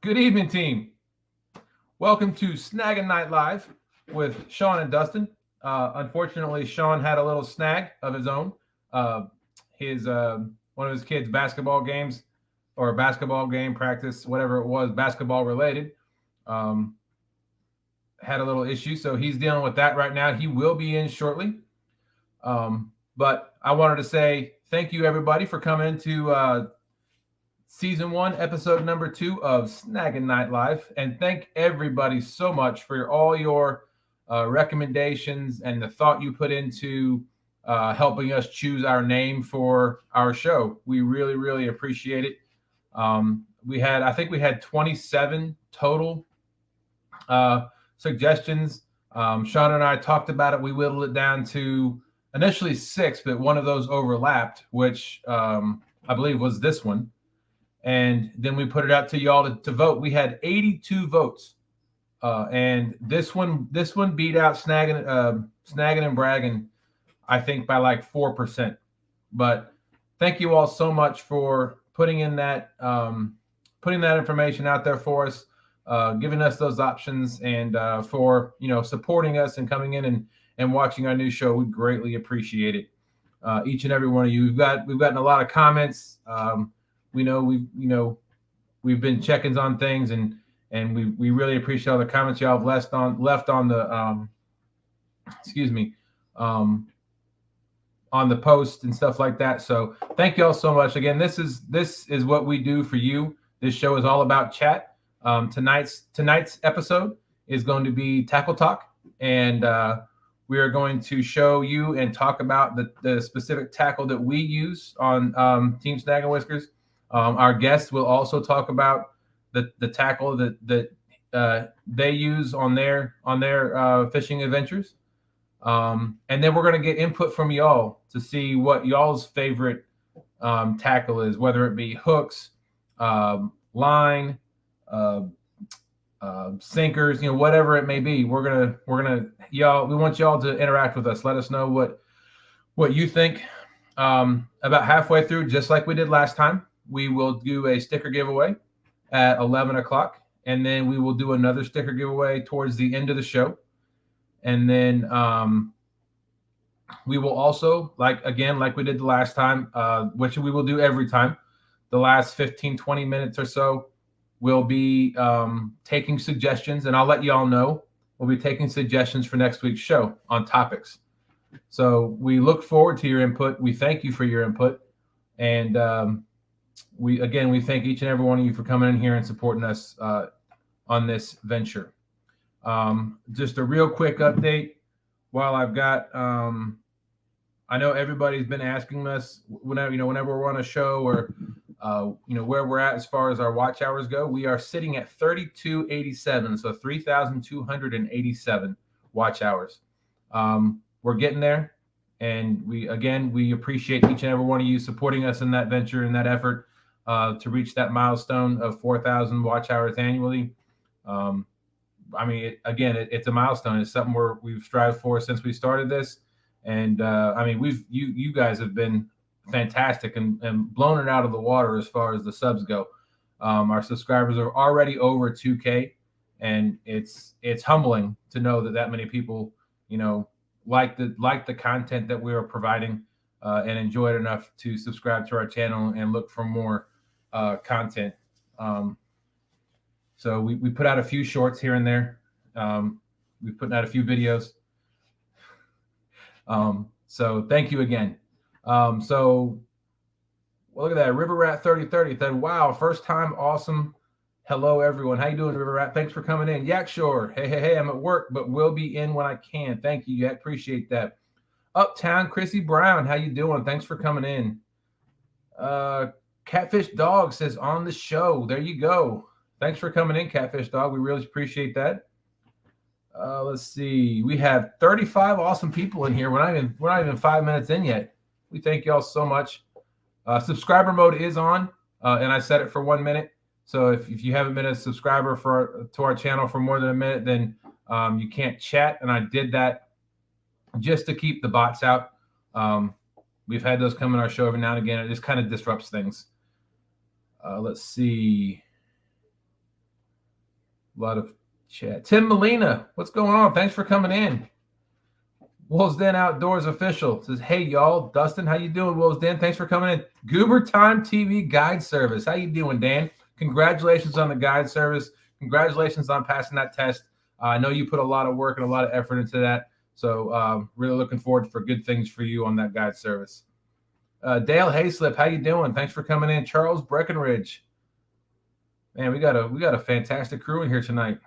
Good evening, team. Welcome to Snaggin Night Live with Sean and Dustin. Unfortunately, Sean had a little snag of his own. Uh, his one of his kids' basketball games or basketball game practice, whatever it was, basketball related, um, had a little issue. So he's dealing with that right now. He will be in shortly. But I wanted to say thank you, everybody, for coming to season 1, episode number 2 of Snaggin Night Live. And thank everybody so much for all your recommendations and the thought you put into helping us choose our name for our show. We really, really appreciate it. I think we had 27 total suggestions. Sean and I talked about it. We whittled it down to initially 6, but one of those overlapped, which I believe was this one. And then we put it out to y'all to vote. We had 82 votes, and this one beat out snagging and bragging, I think by like 4%. But thank you all so much for putting that information out there for us, giving us those options, and for supporting us and coming in and watching our new show. We greatly appreciate it. Each and every one of you. We've gotten a lot of comments. We know we've been check-ins on things, and we really appreciate all the comments y'all have left on the on the post and stuff like that. So thank y'all so much. Again, this is what we do for you. This show is all about chat. Tonight's episode is going to be tackle talk, and we are going to show you and talk about the specific tackle that we use on Team Snag and Whiskers. Our guests will also talk about the tackle that they use on their fishing adventures, and then we're going to get input from y'all to see what y'all's favorite tackle is, whether it be hooks, line, sinkers, whatever it may be. We want y'all to interact with us. Let us know what you think. About halfway through, just like we did last time, we will do a sticker giveaway at 11 o'clock, and then we will do another sticker giveaway towards the end of the show. And then we will also, like we did the last time, which we will do every time, the last 15, 20 minutes or so, we'll be taking suggestions, and I'll let you all know. We'll be taking suggestions for next week's show on topics. So we look forward to your input. We thank you for your input. And we thank each and every one of you for coming in here and supporting us on this venture. Just a real quick update while I've got, I know everybody's been asking us whenever we're on a show or, where we're at as far as our watch hours go. We are sitting at 3287, so 3,287 watch hours. We're getting there, and we appreciate each and every one of you supporting us in that venture, in that effort to reach that milestone of 4,000 watch hours annually. It's a milestone. It's something we've strived for since we started this, and you guys have been fantastic and blown it out of the water as far as the subs go. Our subscribers are already over 2K, and it's humbling to know that many people like the content that we are providing and enjoy it enough to subscribe to our channel and look for more content. So we put out a few shorts here and there. We've put out a few videos. So thank you again. Look at that. River Rat 3030 said, wow, first time, awesome. Hello, everyone. How you doing, River Rat? Thanks for coming in. Yak Shore. Hey, I'm at work, but will be in when I can. Thank you, Yak. Appreciate that. Uptown, Chrissy Brown. How you doing? Thanks for coming in. Catfish Dog says, on the show. There you go. Thanks for coming in, Catfish Dog. We really appreciate that. Let's see. We have 35 awesome people in here. We're not even 5 minutes in yet. We thank y'all so much. Subscriber mode is on, and I set it for 1 minute. So if you haven't been a subscriber to our channel for more than a minute, then you can't chat. And I did that just to keep the bots out. We've had those come in our show every now and again. It just kind of disrupts things. Let's see. A lot of chat. Tim Molina, what's going on? Thanks for coming in. Wolves Den Outdoors official says, hey y'all, Dustin, how you doing? Wolves Den, thanks for coming in. Goober Time TV guide service. How you doing, Dan? Congratulations on the guide service. Congratulations on passing that test. I know you put a lot of work and a lot of effort into that. So really looking forward for good things for you on that guide service. Dale Hayslip, how you doing? Thanks for coming in. Charles Breckenridge. Man, we got a fantastic crew in here tonight.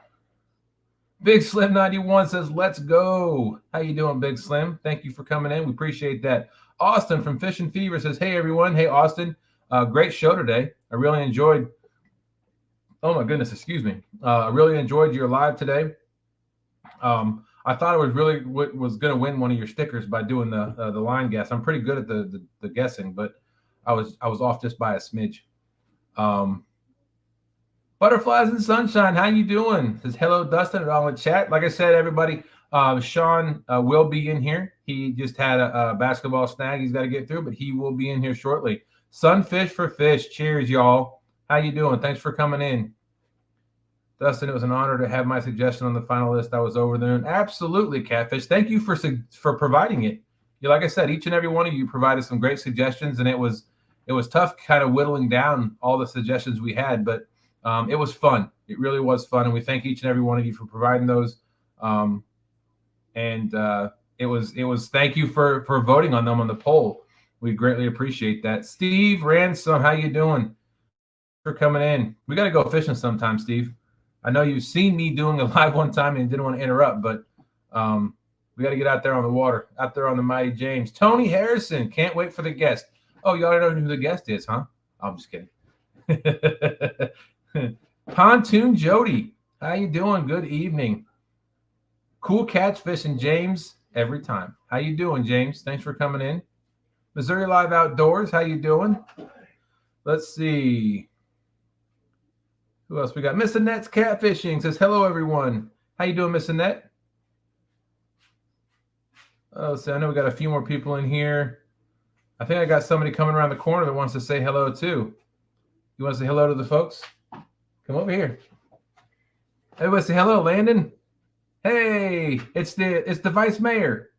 Big Slim 91 says, let's go. How you doing, Big Slim? Thank you for coming in. We appreciate that. Austin from Fish and Fever says, hey, everyone. Hey, Austin. Great show today. I really enjoyed. Oh, my goodness. Excuse me. I really enjoyed your live today. I thought I was really was going to win one of your stickers by doing the line guess. I'm pretty good at the guessing, but I was off just by a smidge. Butterflies and Sunshine, how you doing? Says hello, Dustin, all in chat. Like I said, everybody, Sean will be in here. He just had a basketball snag he's got to get through, but he will be in here shortly. Sunfish for Fish, cheers, y'all. How you doing? Thanks for coming in. Dustin, it was an honor to have my suggestion on the final list. I was over there. Absolutely, Catfish. Thank you for providing it. Like I said, each and every one of you provided some great suggestions, and it was tough kind of whittling down all the suggestions we had, but it was fun. It really was fun, and we thank each and every one of you for providing those. It was thank you for voting on them on the poll. We greatly appreciate that. Steve Ransom, how you doing? For coming in. We got to go fishing sometime, Steve. I know you've seen me doing a live one time and didn't want to interrupt, but we got to get out there on the water, out there on the Mighty James. Tony Harrison, can't wait for the guest. Oh, y'all don't know who the guest is, huh? I'm just kidding. Pontoon Jody, how you doing? Good evening. Cool catch fishing, James, every time. How you doing, James? Thanks for coming in. Missouri Live Outdoors, how you doing? Let's see. Who else we got? Miss Annette's Catfishing says, hello, everyone. How you doing, Miss Annette? Oh, so I know we got a few more people in here. I think I got somebody coming around the corner that wants to say hello, too. You want to say hello to the folks? Come over here. Everybody say hello, Landon. Hey, it's the vice mayor.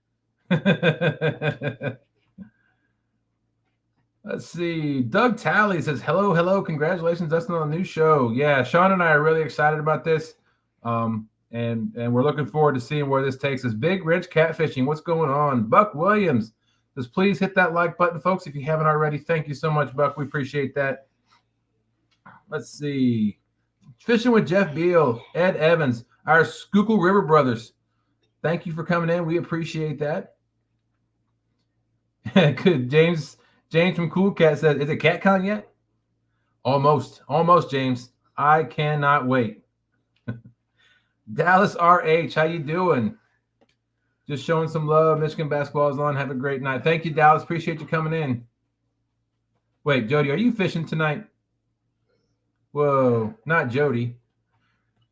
Let's see. Doug Talley says, hello. Congratulations. That's on a new show. Yeah, Sean and I are really excited about this. And we're looking forward to seeing where this takes us. Big Rich Catfishing. What's going on? Buck Williams says, please hit that like button, folks, if you haven't already. Thank you so much, Buck. We appreciate that. Let's see. Fishing with Jeff Beal, Ed Evans, our Schuylkill River brothers. Thank you for coming in. We appreciate that. Good. James from Cool Cat says, is it CatCon yet? Almost, James. I cannot wait. Dallas RH, how you doing? Just showing some love. Michigan basketball is on. Have a great night. Thank you, Dallas. Appreciate you coming in. Wait, Jody, are you fishing tonight? Whoa, not Jody.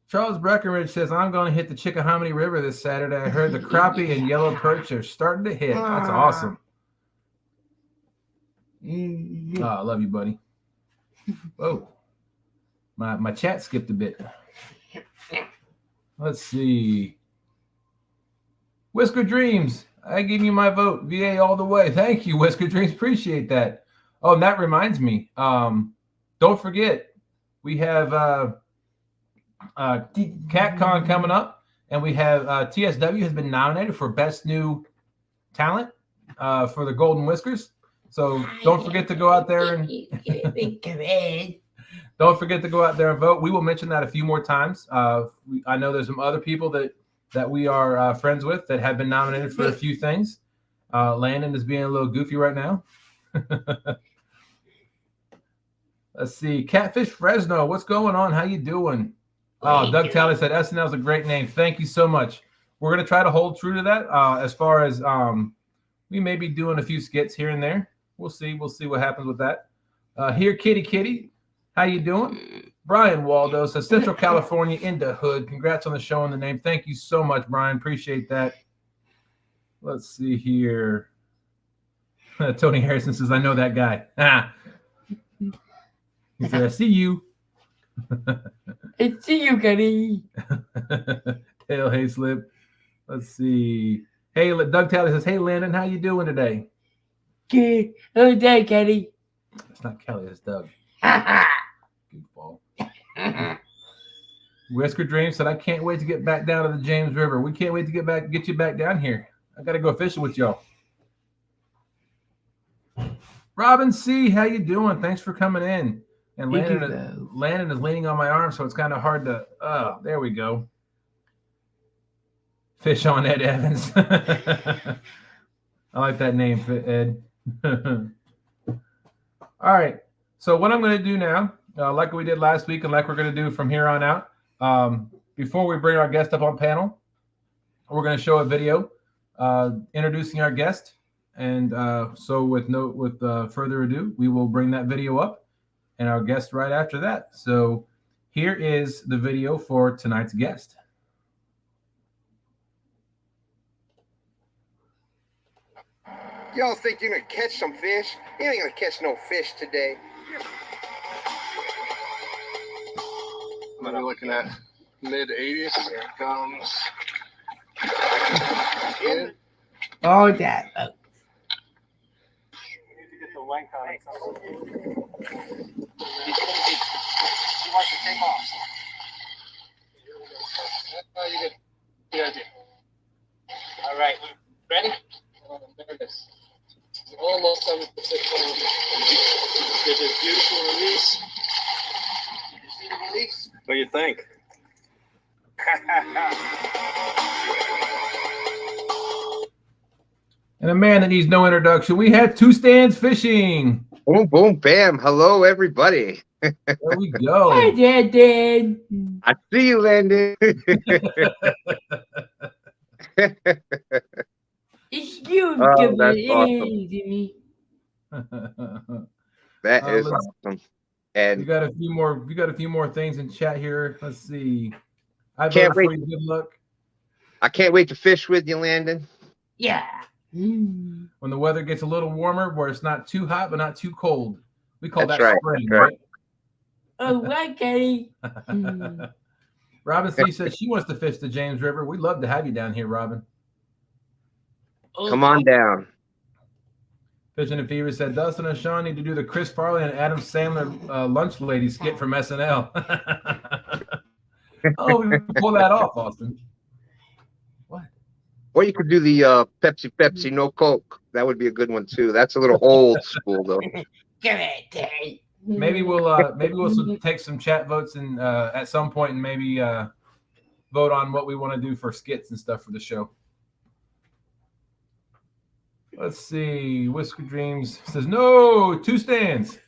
Charles Breckenridge says, I'm going to hit the Chickahominy River this Saturday. I heard the crappie and yellow perch are starting to hit. That's awesome. Oh, I love you, buddy. Whoa. My chat skipped a bit. Let's see. Whisker Dreams. I give you my vote. VA all the way. Thank you, Whisker Dreams. Appreciate that. Oh, and that reminds me. Don't forget. We have CatCon coming up, and we have TSW has been nominated for Best New Talent for the Golden Whiskers. So don't forget to go out there and don't forget to go out there and vote. We will mention that a few more times. I know there's some other people that we are friends with that have been nominated for a few things. Landon is being a little goofy right now. Let's see. Catfish Fresno. What's going on? How you doing? Oh, Doug Talley said SNL is a great name. Thank you so much. We're going to try to hold true to that as far as we may be doing a few skits here and there. We'll see. We'll see what happens with that. Here, Kitty. How you doing? Brian Waldo says Central California in the hood. Congrats on the show and the name. Thank you so much, Brian. Appreciate that. Let's see here. Tony Harrison says, I know that guy. He said, I see you. I see you, Kenny. Tail, hey, Slip. Let's see. Hey, Doug Taylor says, hey, Landon, how you doing today? Okay. Oh, there, Kenny. It's not Kelly, it's Doug. Ha Goofball. ha. Whisker Dream said, I can't wait to get back down to the James River. We can't wait to get you back down here. I got to go fishing with y'all. Robin C, how you doing? Thanks for coming in. And Landon is leaning on my arm, so it's kind of hard to. Oh, there we go. Fish on Ed Evans. I like that name, Ed. All right. So what I'm going to do now, like we did last week, and like we're going to do from here on out, before we bring our guest up on panel, we're going to show a video introducing our guest. And so with further ado, we will bring that video up and our guest right after that. So here is the video for tonight's guest. Y'all think you're gonna catch some fish? You ain't gonna catch no fish today. What are we looking at? Mid-80s. Here it comes. In. Oh, that. We need to get the length on it. He wants to take off. Oh, you get the idea. All right, ready? Oh, there it is. It's almost 7 to 6. Get this beautiful release. You see the release? What do you think? And a man that needs no introduction, we had 2Stan's Fishing. Boom, boom, bam. Hello, everybody. There we go. Hi, Dad. I see you, Landon. It's you. Oh, that's awesome. Me. That is awesome. And we got a few more things in chat here. Let's see. I Can't voted for wait. you. Good luck. I can't wait to fish with you, Landon. Yeah. When the weather gets a little warmer, where it's not too hot but not too cold. We call That's that right, spring, that's right. right? Oh, right, Kenny. Robin C says she wants to fish the James River. We'd love to have you down here, Robin. Come on down. Fishing and Fever said Dustin and Sean need to do the Chris Farley and Adam Sandler lunch lady skit from SNL. Oh, we can pull that off, Austin. What? Or you could do the Pepsi, no Coke. That would be a good one too. That's a little old school though. Come on, Terry. Maybe we'll take some chat votes and at some point and maybe vote on what we want to do for skits and stuff for the show. Let's see. Whisker Dreams says no. 2Stan's.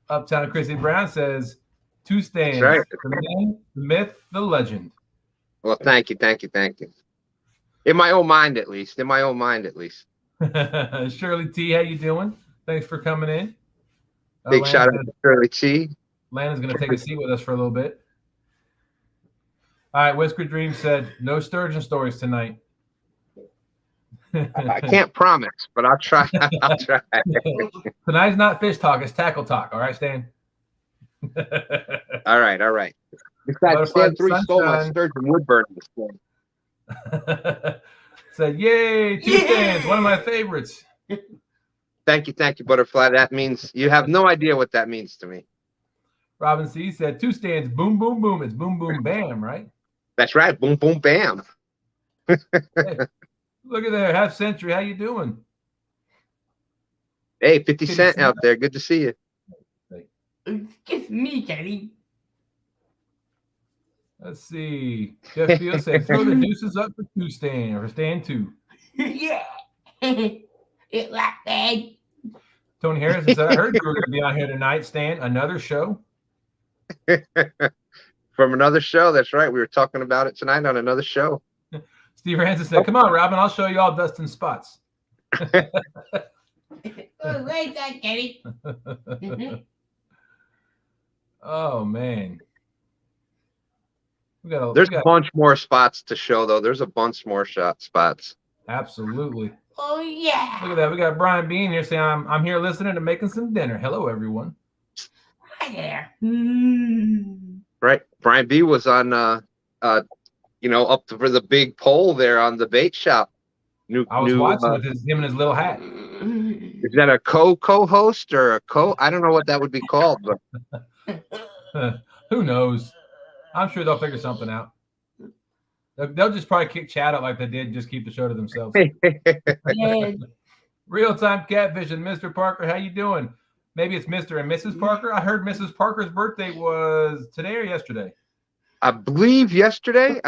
Uptown Chrissy Brown says 2Stan's. Right. The man, the myth, the legend. Well, thank you. In my own mind, at least. Shirley T, how you doing? Thanks for coming in. Big shout out to Shirley T. Landon's going to take a seat with us for a little bit. All right, Whisker Dream said no sturgeon stories tonight. I can't promise, but I'll try. Tonight's not fish talk, it's tackle talk. All right, Stan? All right. Besides, Stan 3 stole my sturgeon wood burning this morning. Said, yay, 2Stan's, one of my favorites. Thank you, Butterfly. That means you have no idea what that means to me. Robin C said 2Stan's, boom, boom, boom. It's boom, boom, bam, right? That's right. Boom, boom, bam. Hey, look at there, half century. How you doing? Hey, 50 Cent out there. Good to see you. It's me, Kenny. Let's see. Jeff Beal said, throw the deuces up for 2Stan or Stan 2. Yeah. It like that. Tony Harrison said, I heard you were going to be on here tonight, Stan. Another show? From another show. That's right. We were talking about it tonight on another show. Steve Ransom said, come on, Robin. I'll show you all Dustin's spots. Oh, where's that, Kenny? Oh, man. There's a bunch more spots to show, though. There's a bunch more spots. Absolutely. Oh, yeah. Look at that. We got Brian Bean here saying, I'm here listening and making some dinner. Hello, everyone. Hi there. Mm. Right. Brian B was on, for the big pole there on the bait shop. I was watching with him and his little hat. Is that a co-host or a I don't know what that would be called, but Who knows? I'm sure they'll figure something out. They'll just probably kick Chad out like they did, just keep the show to themselves. Yeah. Real-time catfishing, Mr. Parker. How you doing? Maybe it's Mr. and Mrs. Parker. I heard Mrs. Parker's birthday was today or yesterday. I believe yesterday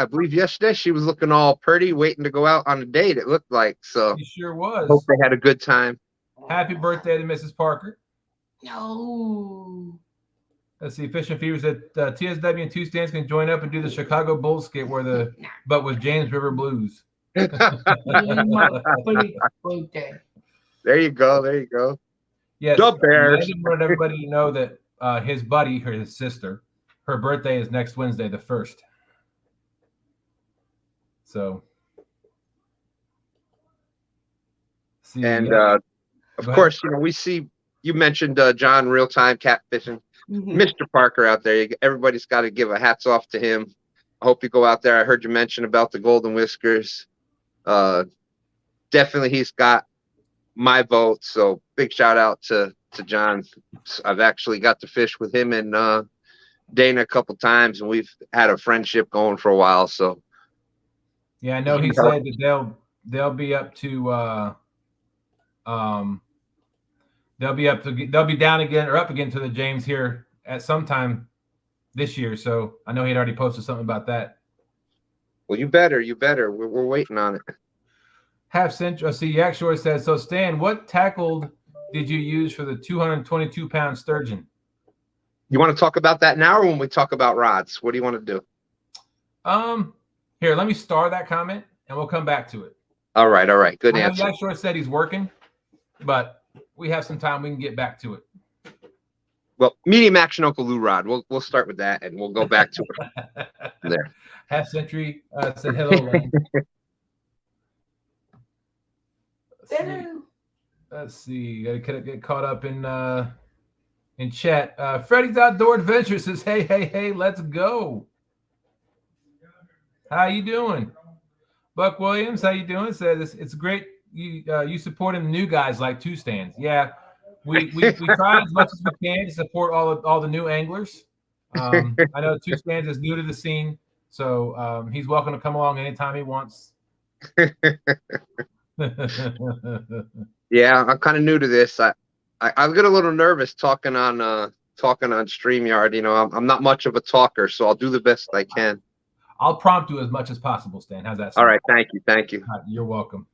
she was looking all pretty, waiting to go out on a date, it looked like. So She sure was. Hope they had a good time. Happy birthday to Mrs. Parker. No. Let's see. Fish and Fever said TSW and 2Stan's can join up and do the Chicago Bulls skit but with James River Blues. There you go. Yes. The Bears. I just wanted everybody to know that his buddy, or his sister, her birthday is next Wednesday, the 1st. So. See, and of course, we see you mentioned John real-time catfishing. Mr. Parker out there, everybody's got to give a hats off to him. I hope you go out there. I heard you mention about the golden whiskers. Definitely he's got my vote, so big shout out to John. I've actually got to fish with him and Dana a couple times, and we've had a friendship going for a while. So yeah, I know he said that they'll be up to they'll be down again or up again to the James here at some time this year. So I know he'd already posted something about that. Well, you better. We're waiting on it. Half century. See, Yak Shore says, so Stan, what tackle did you use for the 222-pound sturgeon? You want to talk about that now or when we talk about rods? What do you want to do? Here, let me star that comment and we'll come back to it. All right. Good answer. Yak Shore said he's working, but we have some time. We can get back to it. Well, medium action Uncle Lou rod. We'll start with that and we'll go back to it there. Half century said hello. Let's see. Gotta get caught up in chat. Freddy's Outdoor Adventure says, hey, let's go. How you doing? Buck Williams, how you doing? Says it's great you supporting the new guys like 2Stan's. Yeah, we try as much as we can to support all the new anglers. I know 2Stan's is new to the scene, so he's welcome to come along anytime he wants. Yeah, I'm kind of new to this. I get a little nervous talking on StreamYard. I'm not much of a talker, so I'll do the best I can. I'll prompt you as much as possible, Stan. How's that sound? All right, thank you. You're welcome.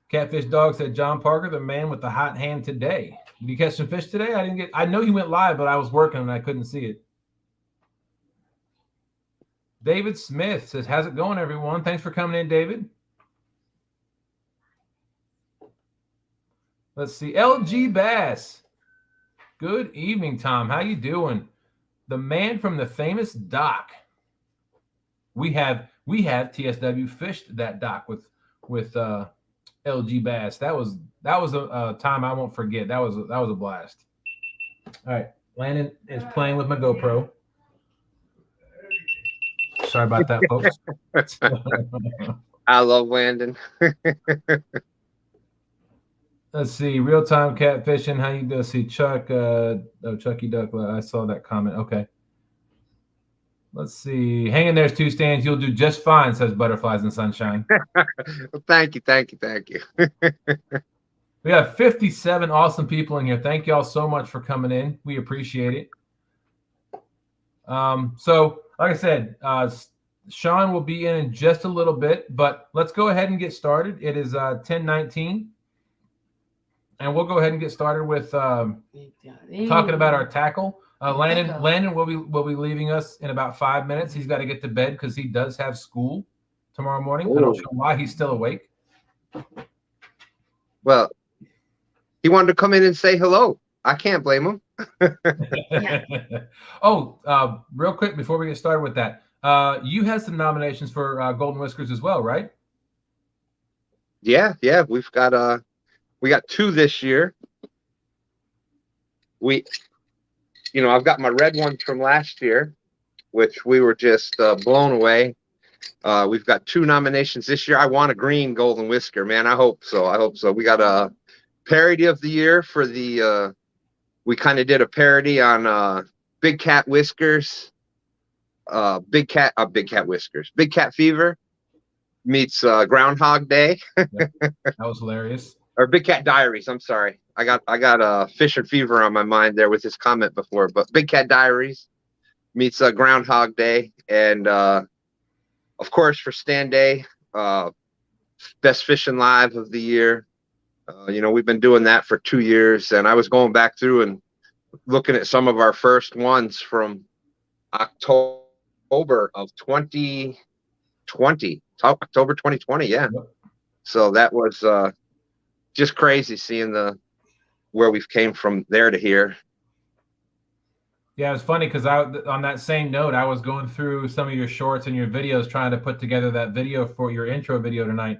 Catfish Dog said, John Parker, the man with the hot hand today. Did you catch some fish today? I know you went live, but I was working and I couldn't see it. David Smith says, how's it going, everyone? Thanks for coming in, David. Let's see. LG Bass. Good evening, Tom. How you doing? The man from the famous dock. We have TSW fished that dock with LG Bass. That was a time I won't forget. That was a blast. All right, Landon is playing with my GoPro. Sorry about that, folks. I love Landon. Let's see. Real time catfishing. How you do? See Chuck. Chucky Duck. I saw that comment. Okay. Let's see. Hang in there, 2Stan's. You'll do just fine, says Butterflies and Sunshine. Well, thank you. We have 57 awesome people in here. Thank you all so much for coming in. We appreciate it. So, like I said, Sean will be in just a little bit, but let's go ahead and get started. It is 10:19. And we'll go ahead and get started with talking about our tackle. Landon will be leaving us in about 5 minutes. He's got to get to bed because he does have school tomorrow morning. Ooh. I don't know why he's still awake. Well, he wanted to come in and say hello. I can't blame him. Real quick before we get started with that, you had some nominations for Golden Whiskers as well, right? Yeah. We got 2 this year. you know, I've got my red one from last year, which we were just blown away. We've got 2 nominations this year. I want a green golden whisker, man. I hope so. I hope so. We got a parody of the year for the. We kind of did a parody on Big Cat Whiskers, Big Cat Whiskers, Big Cat Fever meets Groundhog Day. Yep. That was hilarious. Or Big Cat Diaries. I'm sorry. I got Fish and Fever on my mind there with his comment before, but Big Cat Diaries meets Groundhog Day, and of course for Stan Day, best fishing live of the year. You know, we've been doing that for 2 years, and I was going back through and looking at some of our first ones from October of 2020. October 2020, yeah. So that was just crazy seeing where we've came from there to here. Yeah, it was funny because on that same note, I was going through some of your shorts and your videos trying to put together that video for your intro video tonight.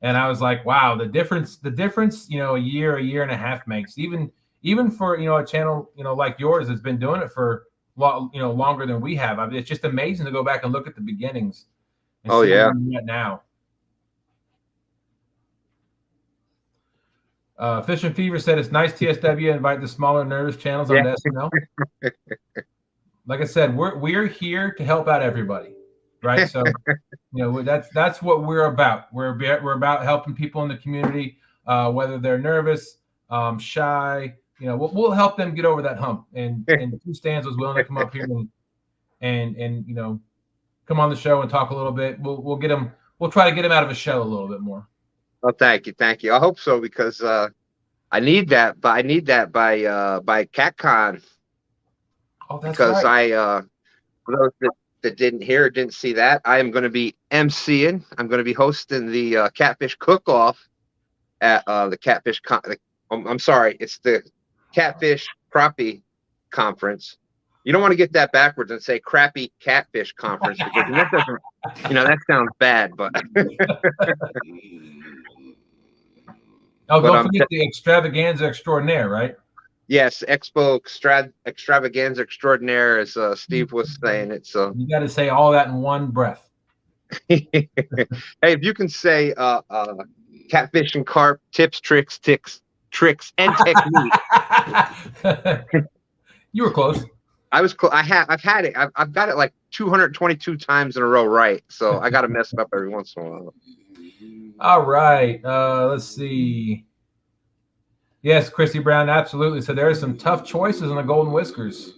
And I was like, wow, the difference, you know, a year and a half makes, even for, you know, a channel, you know, like yours that's been doing it for, you know, longer than we have. I mean, it's just amazing to go back and look at the beginnings. And oh, see yeah. where we're at now. Fish and Fever said it's nice TSW invite the smaller nervous channels on the SNL. Like I said, we're here to help out everybody, right? So, you know, that's what we're about. We're about helping people in the community, whether they're nervous, shy. You know, we'll help them get over that hump. And 2Stan's was willing to come up here and you know, come on the show and talk a little bit. We'll get him. We'll try to get him out of his shell a little bit more. Oh, thank you. I hope so, because I need that. But I need that by CatCon. Oh, that's because right. For those that didn't see that, I am going to be emceeing. I'm going to be hosting the Catfish Cook-Off at the Catfish. I'm sorry, it's the Catfish Crappie Conference. You don't want to get that backwards and say Crappy Catfish Conference, because that doesn't, you know, that sounds bad. But don't forget the Extravaganza Extraordinaire, right? Yes, Expo Extravaganza Extraordinaire, as Steve was saying. It's you got to say all that in one breath. Hey, if you can say catfish and carp tips, tricks, and technique. You were close. I was close. I've had it. I've got it like 222 times in a row right. So I got to mess it up every once in a while. All right. Let's see. Yes, Christy Brown, absolutely. So there are some tough choices on the Golden Whiskers.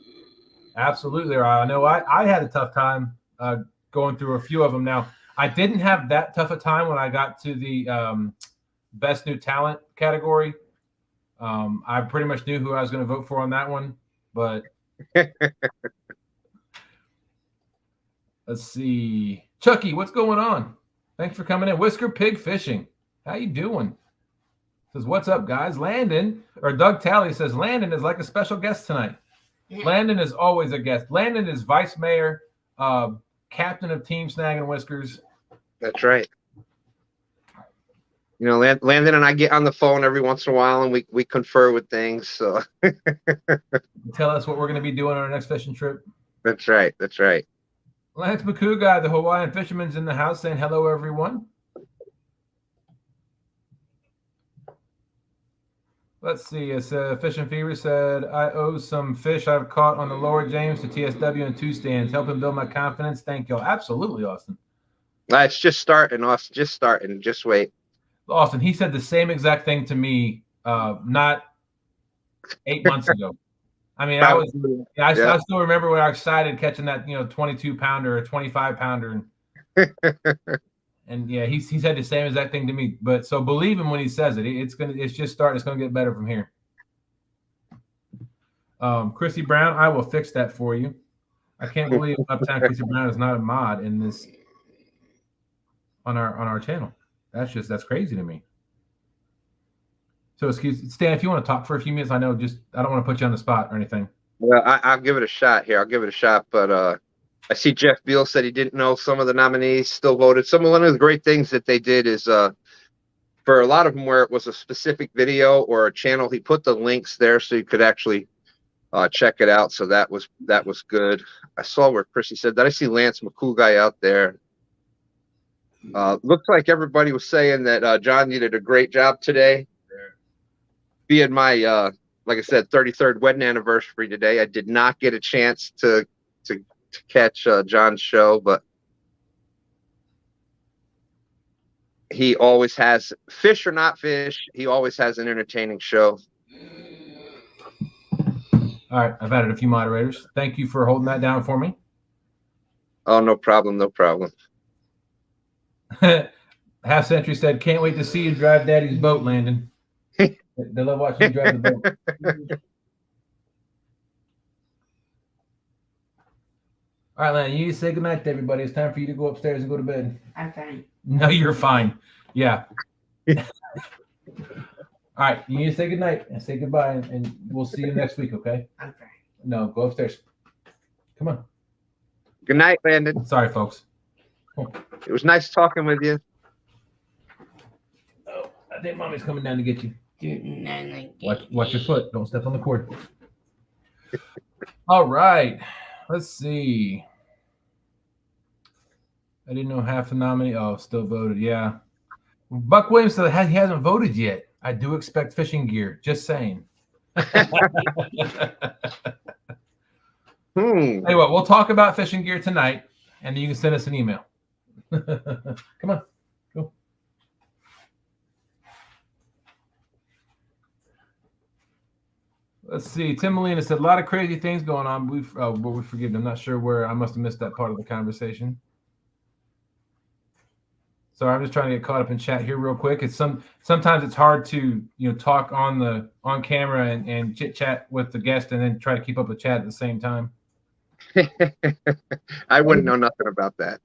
Absolutely. I know I had a tough time going through a few of them. Now, I didn't have that tough a time when I got to the Best New Talent category. I pretty much knew who I was going to vote for on that one. But let's see. Chucky, what's going on? Thanks for coming in. Whisker Pig Fishing. How you doing? Says, what's up, guys? Landon, or Doug Talley says, Landon is like a special guest tonight. Landon is always a guest. Landon is vice mayor, captain of Team Snaggin Whiskers. That's right. You know, Landon and I get on the phone every once in a while, and we confer with things. So tell us what we're going to be doing on our next fishing trip. That's right. That's right. Lance Makuga, the Hawaiian fisherman's in the house, saying hello, everyone. Let's see. It's Fish and Fever said, I owe some fish I've caught on the Lower James to TSW and 2Stan's. Helping build my confidence. Thank you. Absolutely, Austin. It's just starting, Austin. Just starting. Just wait. Austin, he said the same exact thing to me not 8 months ago. I mean, I still remember when I was excited catching that, 22-pounder or 25-pounder. And yeah, he said the same exact thing to me. But so believe him when he says it. It's just starting. It's gonna get better from here. Chrissy Brown, I will fix that for you. I can't believe Uptown Chrissy Brown is not a mod in this on our channel. That's crazy to me. So Stan, if you want to talk for a few minutes, I don't want to put you on the spot or anything. Well, I'll give it a shot here. But I see Jeff Beal said he didn't know some of the nominees still voted. One of the great things that they did is for a lot of them where it was a specific video or a channel, he put the links there so you could actually check it out. So that was good. I saw where Chrissy said that. I see Lance McCool guy out there. Looks like everybody was saying that John, you did a great job today. Being my like I said, 33rd wedding anniversary today, I did not get a chance to catch John's show, but he always has, fish or not fish, he always has an entertaining show. All right, I've added a few moderators. Thank you for holding that down for me. Oh, no problem, no problem. Half Century said, "Can't wait to see you drive Daddy's boat, Landon." They love watching you drive the boat. All right, Landon, you need to say goodnight to everybody. It's time for you to go upstairs and go to bed. I'm fine. No, you're fine. Yeah. All right, you need to say goodnight and say goodbye, and we'll see you next week, okay? I'm fine. No, go upstairs. Come on. Good night, Landon. Sorry, folks. It was nice talking with you. Oh, I think Mommy's coming down to get you. Watch Watch your foot. Don't step on the cord. All right. Let's see. I didn't know half the nominee. Oh, still voted. Yeah. Buck Williams said he hasn't voted yet. I do expect fishing gear. Just saying. Hey, what? We'll talk about fishing gear tonight, and you can send us an email. Come on. Go. Let's see. Tim Molina said a lot of crazy things going on. We forgive. I'm not sure where. I must have missed that part of the conversation. So I'm just trying to get caught up in chat here real quick. It's sometimes it's hard to talk on camera and chit chat with the guest and then try to keep up with chat at the same time. I wouldn't know nothing about that.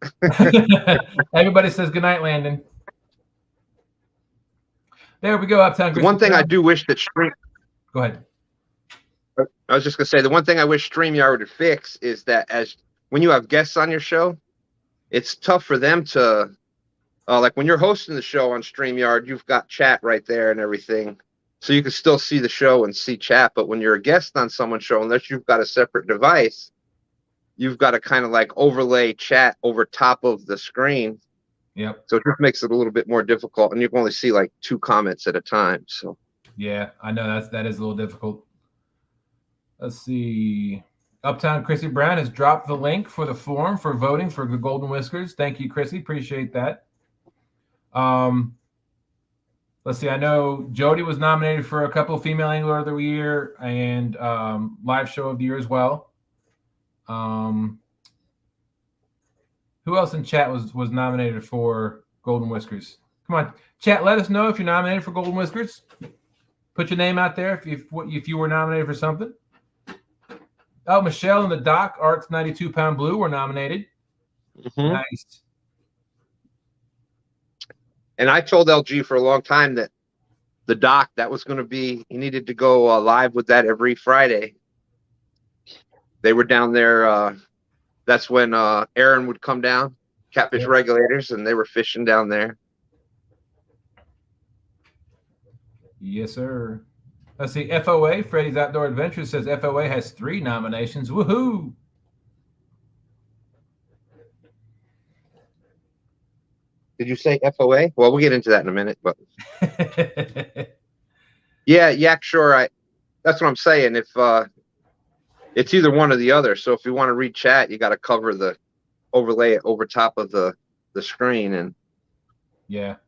Everybody says goodnight, Landon. There we go, Uptown. The one thing I do wish that Stream. Go ahead. I was just gonna say the one thing I wish StreamYard would fix is that when you have guests on your show, it's tough for them to like when you're hosting the show on StreamYard, you've got chat right there and everything, so you can still see the show and see chat. But when you're a guest on someone's show, unless you've got a separate device, you've got to kind of like overlay chat over top of the screen. Yep. So it just makes it a little bit more difficult, and you can only see like 2 comments at a time. So yeah, I know that is a little difficult. Let's see. Uptown Chrissy Brown has dropped the link for the form for voting for the Golden Whiskers. Thank you, Chrissy. Appreciate that. Let's see. I know Jody was nominated for a couple of Female Angler of the Year and Live Show of the Year as well. Who else in chat was nominated for Golden Whiskers? Come on, chat. Let us know if you're nominated for Golden Whiskers. Put your name out there if you were nominated for something. Oh, Michelle and the Doc, Arts 92 Pound Blue were nominated. Mm-hmm. Nice. And I told LG for a long time that the Doc, that was going to be, he needed to go live with that every Friday. They were down there. That's when Aaron would come down, Catfish Regulators, and they were fishing down there. Yes, sir. Let's see. FOA, Freddy's Outdoor Adventures, says FOA has 3 nominations. Woohoo! Did you say FOA? Well, we'll get into that in a minute. But yeah, sure. That's what I'm saying. If it's either one or the other. So if you want to read chat, you got to overlay it over top of the screen, and yeah, it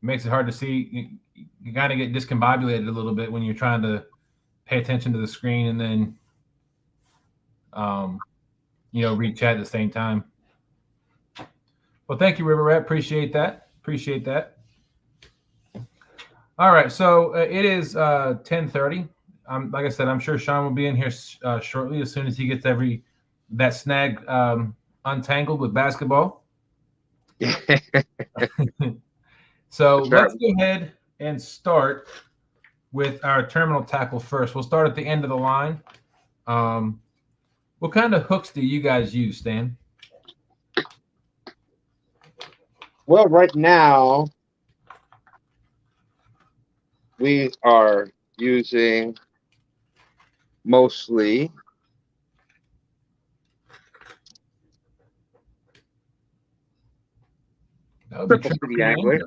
makes it hard to see. You got to get discombobulated a little bit when you're trying to pay attention to the screen and then, read chat at the same time. Well, thank you, River Rat. Appreciate that. All right, so it is 10:30. Like I said, I'm sure Sean will be in here shortly as soon as he gets that snag untangled with basketball. So let's go ahead and start with our terminal tackle first. We'll start at the end of the line. What kind of hooks do you guys use, Stan? Well, right now we are using mostly That would be Triple City City Angler.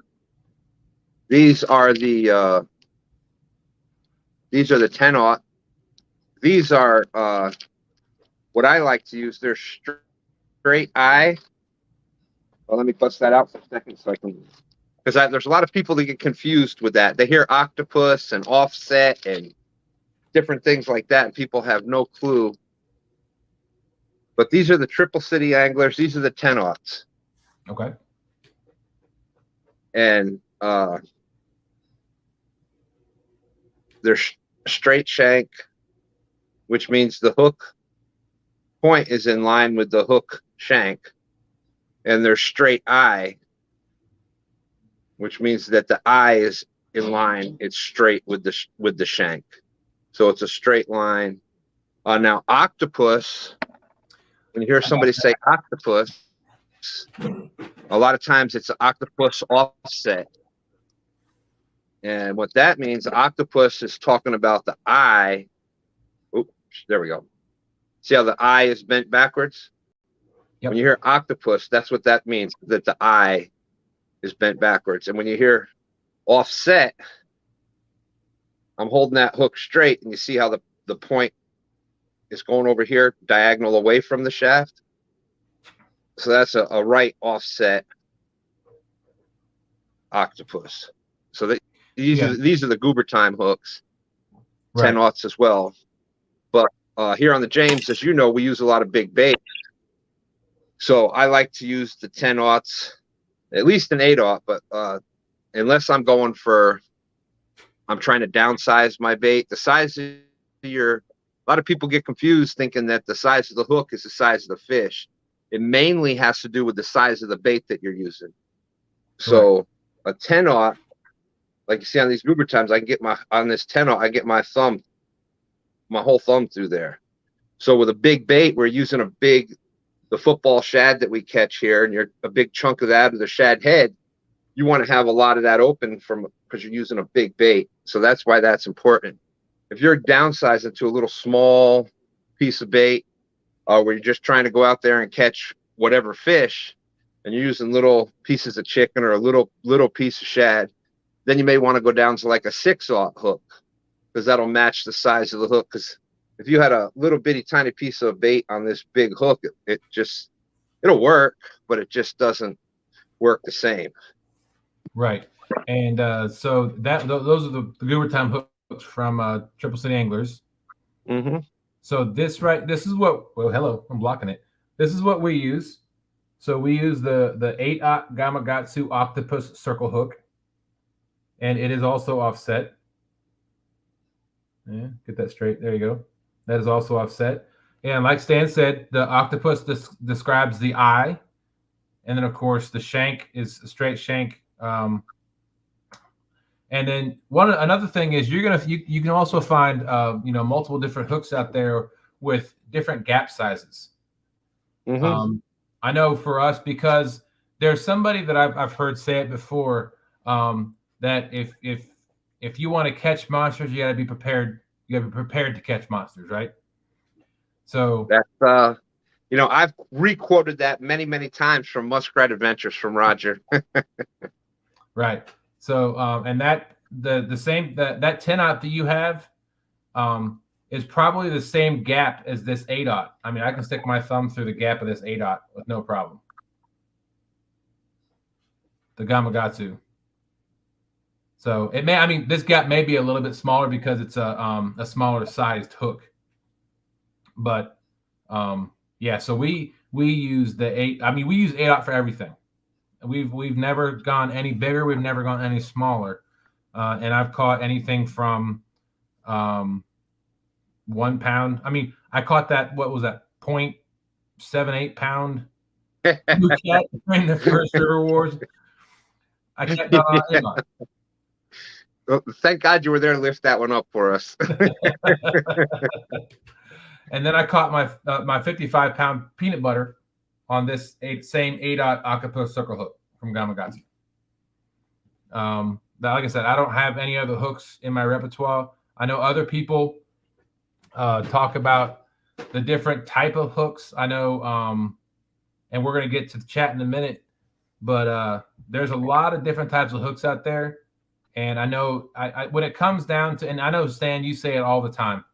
These are the 10-aught. These are what I like to use. They're straight eye. Well, let me bust that out for a second so I can, because there's a lot of people that get confused with that. They hear Octopus and Offset and different things like that, and people have no clue. But these are the Triple City Anglers. These are the 10-aughts. Okay. And they're straight shank, which means the hook point is in line with the hook shank. And they're straight eye, which means that the eye is in line. It's straight with the shank. So it's a straight line. Now, Octopus, when you hear somebody say Octopus, a lot of times it's an Octopus offset. And what that means, Octopus is talking about the eye. Oops, there we go. See how the eye is bent backwards? Yep. When you hear Octopus, that's what that means, that the eye is bent backwards. And when you hear Offset, I'm holding that hook straight, and you see how the point is going over here, diagonal away from the shaft. So that's a right offset Octopus. So these are the Goober Time hooks, right. 10-aughts as well. But here on the James, as you know, we use a lot of big bait. So I like to use the 10-aughts, at least an 8-aught, but unless I'm trying to downsize my bait, the size of a lot of people get confused thinking that the size of the hook is the size of the fish. It mainly has to do with the size of the bait that you're using. So a 10-aught, like you see on these Goober Times, I can get on this 10-aught, I get my whole thumb through there. So with a big bait, we're using the football shad that we catch here, and you're a big chunk of that, or the shad head, you want to have a lot of that open because you're using a big bait. So that's why that's important. If you're downsizing to a little small piece of bait, where you're just trying to go out there and catch whatever fish, and you're using little pieces of chicken or a little piece of shad, then you may want to go down to like a 6-aught hook, because that'll match the size of the hook. Because if you had a little bitty tiny piece of bait on this big hook, it'll work, but it just doesn't work the same. Right. And so those are the Goober Time hooks from Triple City Anglers. Mm-hmm. So this is what, hello, I'm blocking it. This is what we use. So we use the 8-aught Gamakatsu Octopus circle hook. And it is also offset. Yeah, get that straight. There you go. That is also offset. And like Stan said, the Octopus describes the eye. And then, of course, the shank is a straight shank. And then another thing is you can also find multiple different hooks out there with different gap sizes. Mm-hmm. I know for us, because there's somebody that I've heard say it before, that if you want to catch monsters, you got to be prepared. You got to be prepared to catch monsters, right? So that's I've re-quoted that many times from Muskrat Adventures from Roger. Right. So and that the same that 10-aught that you have is probably the same gap as this 8-aught. I mean, I can stick my thumb through the gap of this 8-aught with no problem. The Gamakatsu. So this gap may be a little bit smaller because it's a smaller sized hook. But yeah, so we use the 8. I mean, we use 8-aught for everything. We've never gone any bigger. We've never gone any smaller. And I've caught anything from 1 pound. I mean, I caught that, what was that, 0.78 pound blue cat during the first River Wars. I kept on. Well, thank God you were there to lift that one up for us. And then I caught my 55-pound peanut butter on this same 8-aught Octopus circle hook from Gamakatsu. Like I said, I don't have any other hooks in my repertoire. I know other people talk about the different type of hooks. I know, and we're going to get to the chat in a minute, but there's a lot of different types of hooks out there. And I know when it comes down to, and I know, Stan, you say it all the time,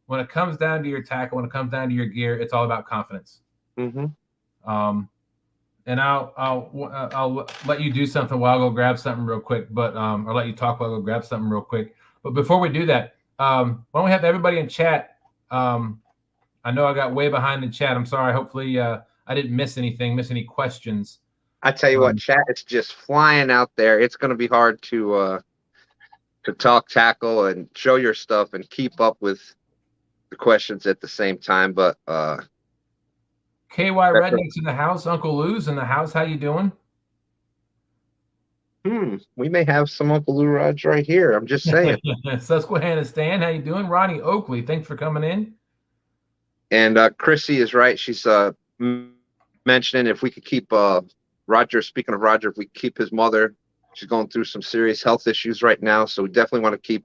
when it comes down to your tackle, when it comes down to your gear, it's all about confidence. Mm-hmm. And I'll let you do something while I go grab something real quick, but or let you talk while I go grab something real quick. But before we do that, why don't we have everybody in chat? I know I got way behind in chat. I'm sorry. Hopefully I didn't miss anything, miss any questions. I tell you what, chat, it's just flying out there. It's going to be hard to talk tackle and show your stuff and keep up with the questions at the same time. But KY Redneck's in the house. Uncle Lou's in the house. How you doing? We may have some Uncle Lou Rods right here. I'm just saying. Susquehanna Stan, how you doing? Ronnie Oakley, thanks for coming in. And Chrissy is right. She's mentioning if we could keep Roger, speaking of Roger, if we keep his mother, she's going through some serious health issues right now. So we definitely want to keep,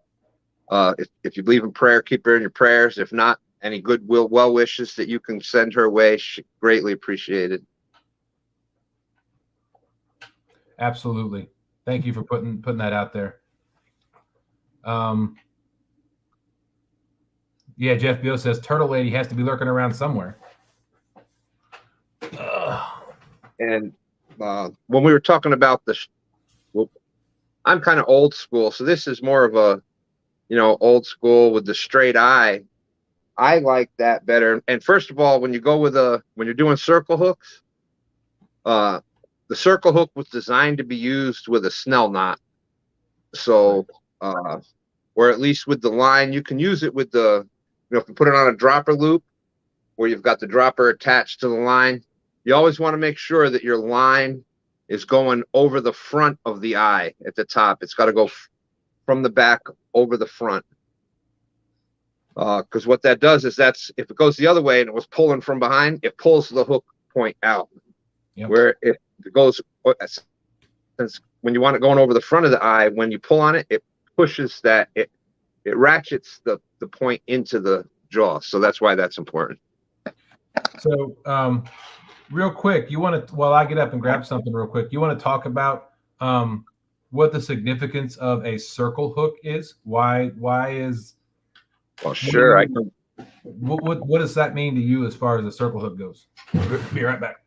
if you believe in prayer, keep her in your prayers. If not, any goodwill, well wishes that you can send her way, she greatly appreciated. Absolutely. Thank you for putting that out there. Yeah, Jeff Beal says Turtle Lady has to be lurking around somewhere. And when we were talking about I'm kind of old school, so this is more of a, old school with the straight eye. I like that better. And first of all, when you go with when you're doing circle hooks, the circle hook was designed to be used with a snell knot. So, or at least with the line, you can use it with if you put it on a dropper loop where you've got the dropper attached to the line, you always want to make sure that your line is going over the front of the eye at the top. It's got to go from the back over the front. Because what that does is if it goes the other way and it was pulling from behind, it pulls the hook point out. Yep. Where if it goes, since when you want it going over the front of the eye, when you pull on it, it pushes it ratchets the point into the jaw. So that's why that's important. So real quick, you want to, while I get up and grab something real quick, you want to talk about what the significance of a circle hook is? Why is... Well, sure. I can. What does that mean to you as far as the circle hook goes? Be right back.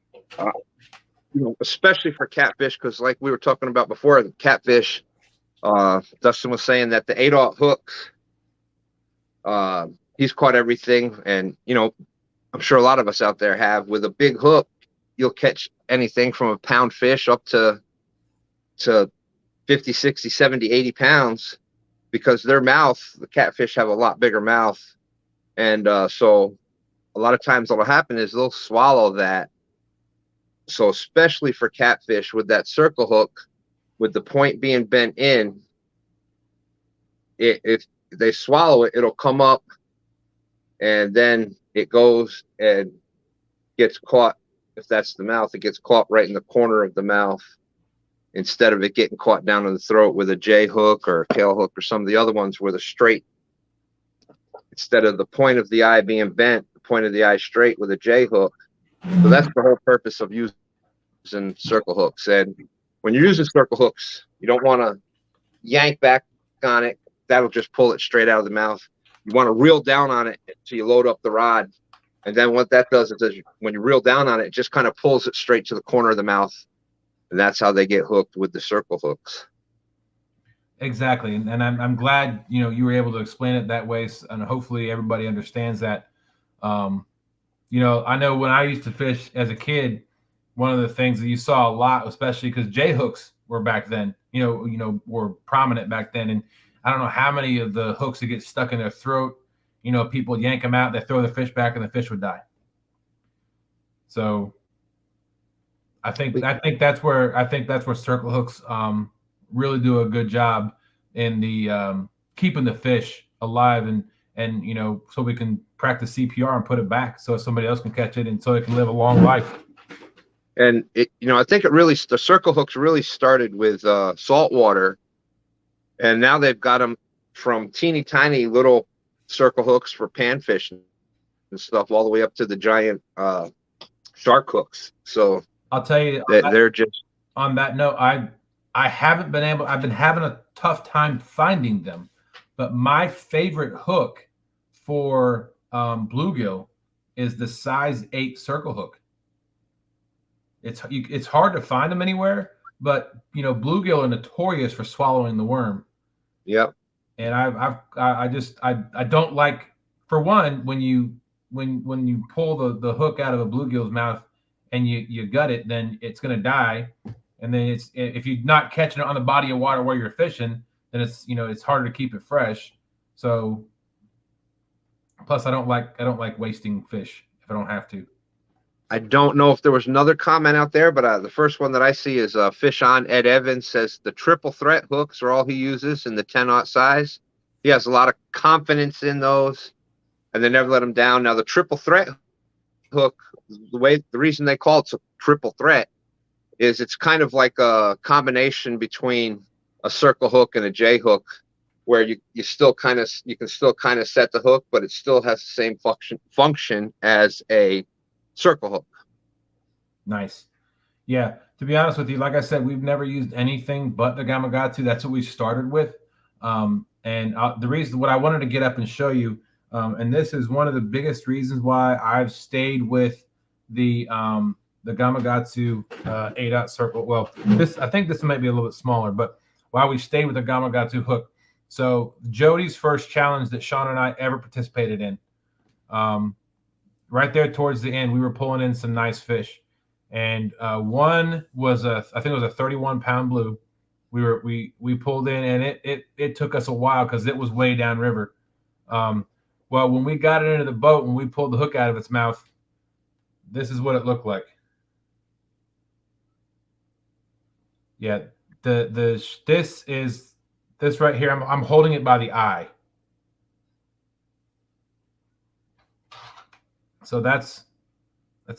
Especially for catfish, because like we were talking about before, the catfish, Dustin was saying that the 8/0 hooks, he's caught everything. And, I'm sure a lot of us out there have. With a big hook, you'll catch anything from a pound fish up to 50, 60, 70, 80 pounds. Because their mouth, the catfish have a lot bigger mouth. And so a lot of times what'll happen is they'll swallow that. So especially for catfish with that circle hook, with the point being bent in, if they swallow it, it'll come up and then it goes and gets caught. If that's the mouth, it gets caught right in the corner of the mouth, instead of it getting caught down in the throat with a J hook or a tail hook or some of the other ones with a straight. Instead of the point of the eye being bent, the point of the eye straight with a J hook. So that's the whole purpose of using circle hooks. And when you're using circle hooks, you don't want to yank back on it. That'll just pull it straight out of the mouth. You want to reel down on it until you load up the rod. And then what that does is when you reel down on it, it just kind of pulls it straight to the corner of the mouth. And that's how they get hooked with the circle hooks. Exactly. And I'm glad, you were able to explain it that way. And hopefully everybody understands that. I know when I used to fish as a kid, one of the things that you saw a lot, especially because J hooks were back then, were prominent back then. And I don't know how many of the hooks that get stuck in their throat, people yank them out, they throw the fish back and the fish would die. So I think that's where circle hooks really do a good job in the keeping the fish alive and so we can practice CPR and put it back so somebody else can catch it and so it can live a long life. And I think the circle hooks really started with saltwater, and now they've got them from teeny tiny little circle hooks for panfish and stuff, all the way up to the giant shark hooks. So I'll tell you, they're just on that note, I haven't been able. I've been having a tough time finding them, but my favorite hook for bluegill is the size 8 circle hook. It's hard to find them anywhere, but you know, bluegill are notorious for swallowing the worm. Yep. And I don't like, for one, when you pull the hook out of a bluegill's mouth and you gut it, then it's gonna die. And then if you're not catching it on the body of water where you're fishing, then it's harder to keep it fresh. So plus I don't like wasting fish if I don't have to. I don't know if there was another comment out there, but the first one that I see is Fish On Ed Evans says the triple threat hooks are all he uses in the 10-aught size. He has a lot of confidence in those, and they never let him down. Now the triple threat hook, the reason they call it a triple threat is it's kind of like a combination between a circle hook and a J hook, where you can still kind of set the hook, but it still has the same function as a circle hook. Nice. Yeah, to be honest with you, like I said, we've never used anything but the Gamakatsu. That's what we started with. The reason what I wanted to get up and show you, and this is one of the biggest reasons why I've stayed with the Gamakatsu 8-aught circle. Well, I think this might be a little bit smaller, but why we stayed with the Gamakatsu hook. So Jody's first challenge that Sean and I ever participated in, right there towards the end, we were pulling in some nice fish, and one was I think it was a 31-pound blue. We pulled in, and it took us a while because it was way downriver. Well, when we got it into the boat and we pulled the hook out of its mouth, this is what it looked like. Yeah, this right here. I'm holding it by the eye. So that's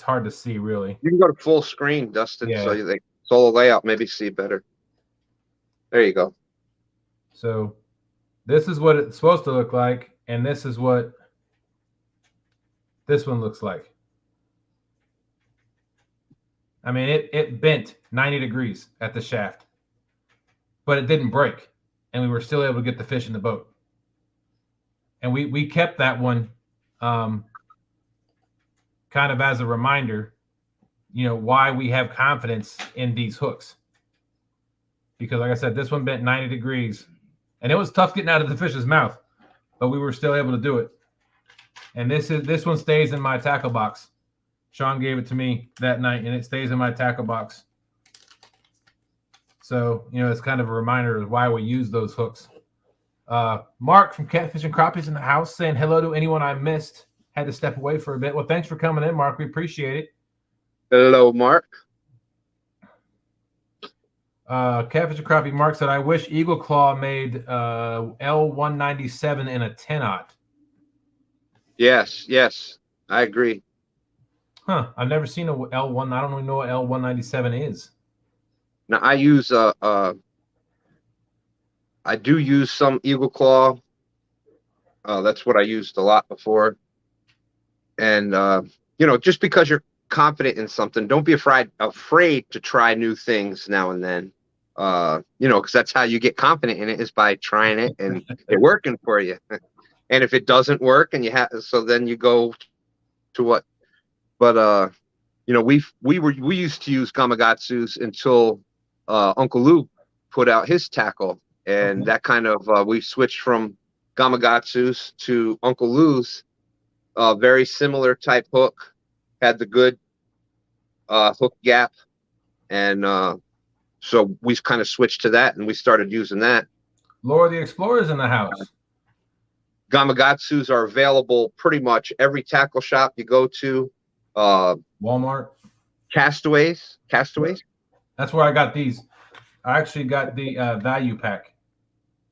hard to see, really. You can go to full screen, Dustin, Yeah. so the solo layout maybe see better. There you go. So this is what it's supposed to look like, and this is what this one looks like. I mean, it bent 90 degrees at the shaft, but it didn't break, and we were still able to get the fish in the boat. And we kept that one kind of as a reminder, why we have confidence in these hooks. Because like I said, this one bent 90 degrees, and it was tough getting out of the fish's mouth, but we were still able to do it. And this one stays in my tackle box. Sean gave it to me that night, and it stays in my tackle box. So, it's kind of a reminder of why we use those hooks. Mark from Catfish and Crappies in the house saying hello to anyone I missed. Had to step away for a bit. Well, thanks for coming in, Mark. We appreciate it. Hello, Mark. Catfish and Crappie Mark said, I wish Eagle Claw made L197 in a 10-aught. Yes, I agree. Huh. I've never seen a L1. I don't even know what L197 is. Now I use I do use some Eagle Claw. That's what I used a lot before. And just because you're confident in something, don't be afraid to try new things now and then. Because that's how you get confident in it, is by trying it and it working for you. And if it doesn't work, and so then you go to what? But we used to use Gamakatsus until Uncle Lou put out his tackle, and that kind of we switched from Gamakatsus to Uncle Lou's. Very similar type hook, had the good hook gap, and so we kind of switched to that, and we started using that. Laura the Explorer's in the house. Gamakatsus are available pretty much every tackle shop you go to. Walmart. Castaways. That's where I got these. I actually got the value pack.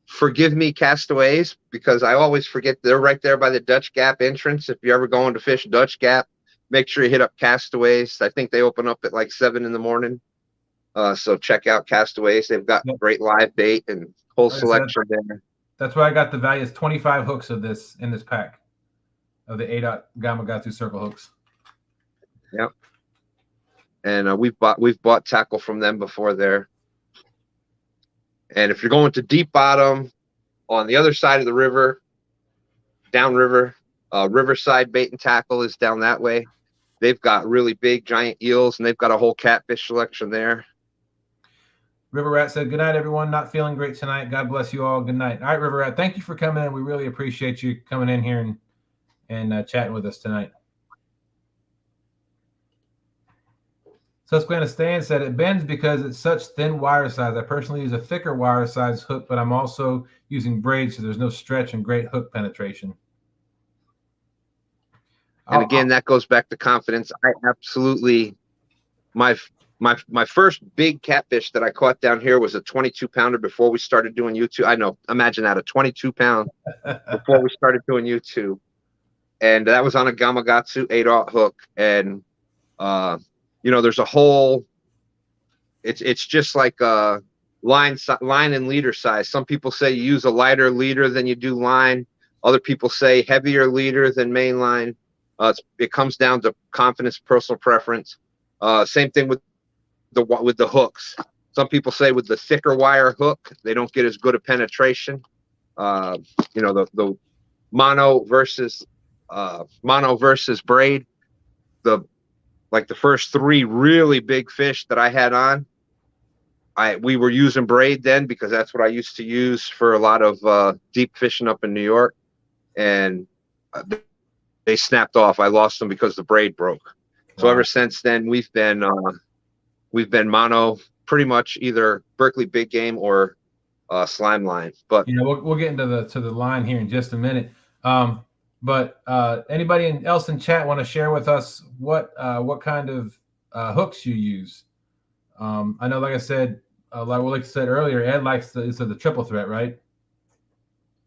Forgive me, Castaways, because I always forget they're right there by the Dutch Gap entrance. If you're ever going to fish Dutch Gap, make sure you hit up Castaways. I think they open up at like 7 in the morning. So check out Castaways. They've got great live bait and whole selection there. That's why I got the value. It's 25 hooks of this in this pack of the 8-aught Gamakatsu circle hooks. Yep. And we've bought tackle from them before there. And if you're going to deep bottom on the other side of the river, downriver, Riverside Bait and Tackle is down that way. They've got really big giant eels, and they've got a whole catfish selection there. River Rat said, "Good night, everyone. Not feeling great tonight. God bless you all. Good night." All right, River Rat, thank you for coming in. We really appreciate you coming in here and chatting with us tonight. Susquehanna Stan said, "It bends because it's such thin wire size. I personally use a thicker wire size hook, but I'm also using braid, so there's no stretch and great hook penetration." And again, that goes back to confidence. I absolutely, my first big catfish that I caught down here was a 22-pounder before we started doing YouTube. I know, imagine that, a 22-pound before we started doing YouTube. And that was on a Gamakatsu 8-aught hook. And, you know, there's a whole, it's just like a line and leader size. Some people say you use a lighter leader than you do line. Other people say heavier leader than main line. It comes down to confidence, personal preference. Same thing with the hooks. Some people say with the thicker wire hook, they don't get as good a penetration. You know, the mono versus braid. Like the first 3 really big fish that I had on, we were using braid then because that's what I used to use for a lot of deep fishing up in New York, and they snapped off. I lost them because the braid broke. So ever since then, we've been mono, pretty much either Berkeley big game or slime line. But you know, we'll get into the line here in just a minute. But anybody else in chat want to share with us what kind of hooks you use? I know, like I said, like I said earlier, Ed likes the triple threat, right?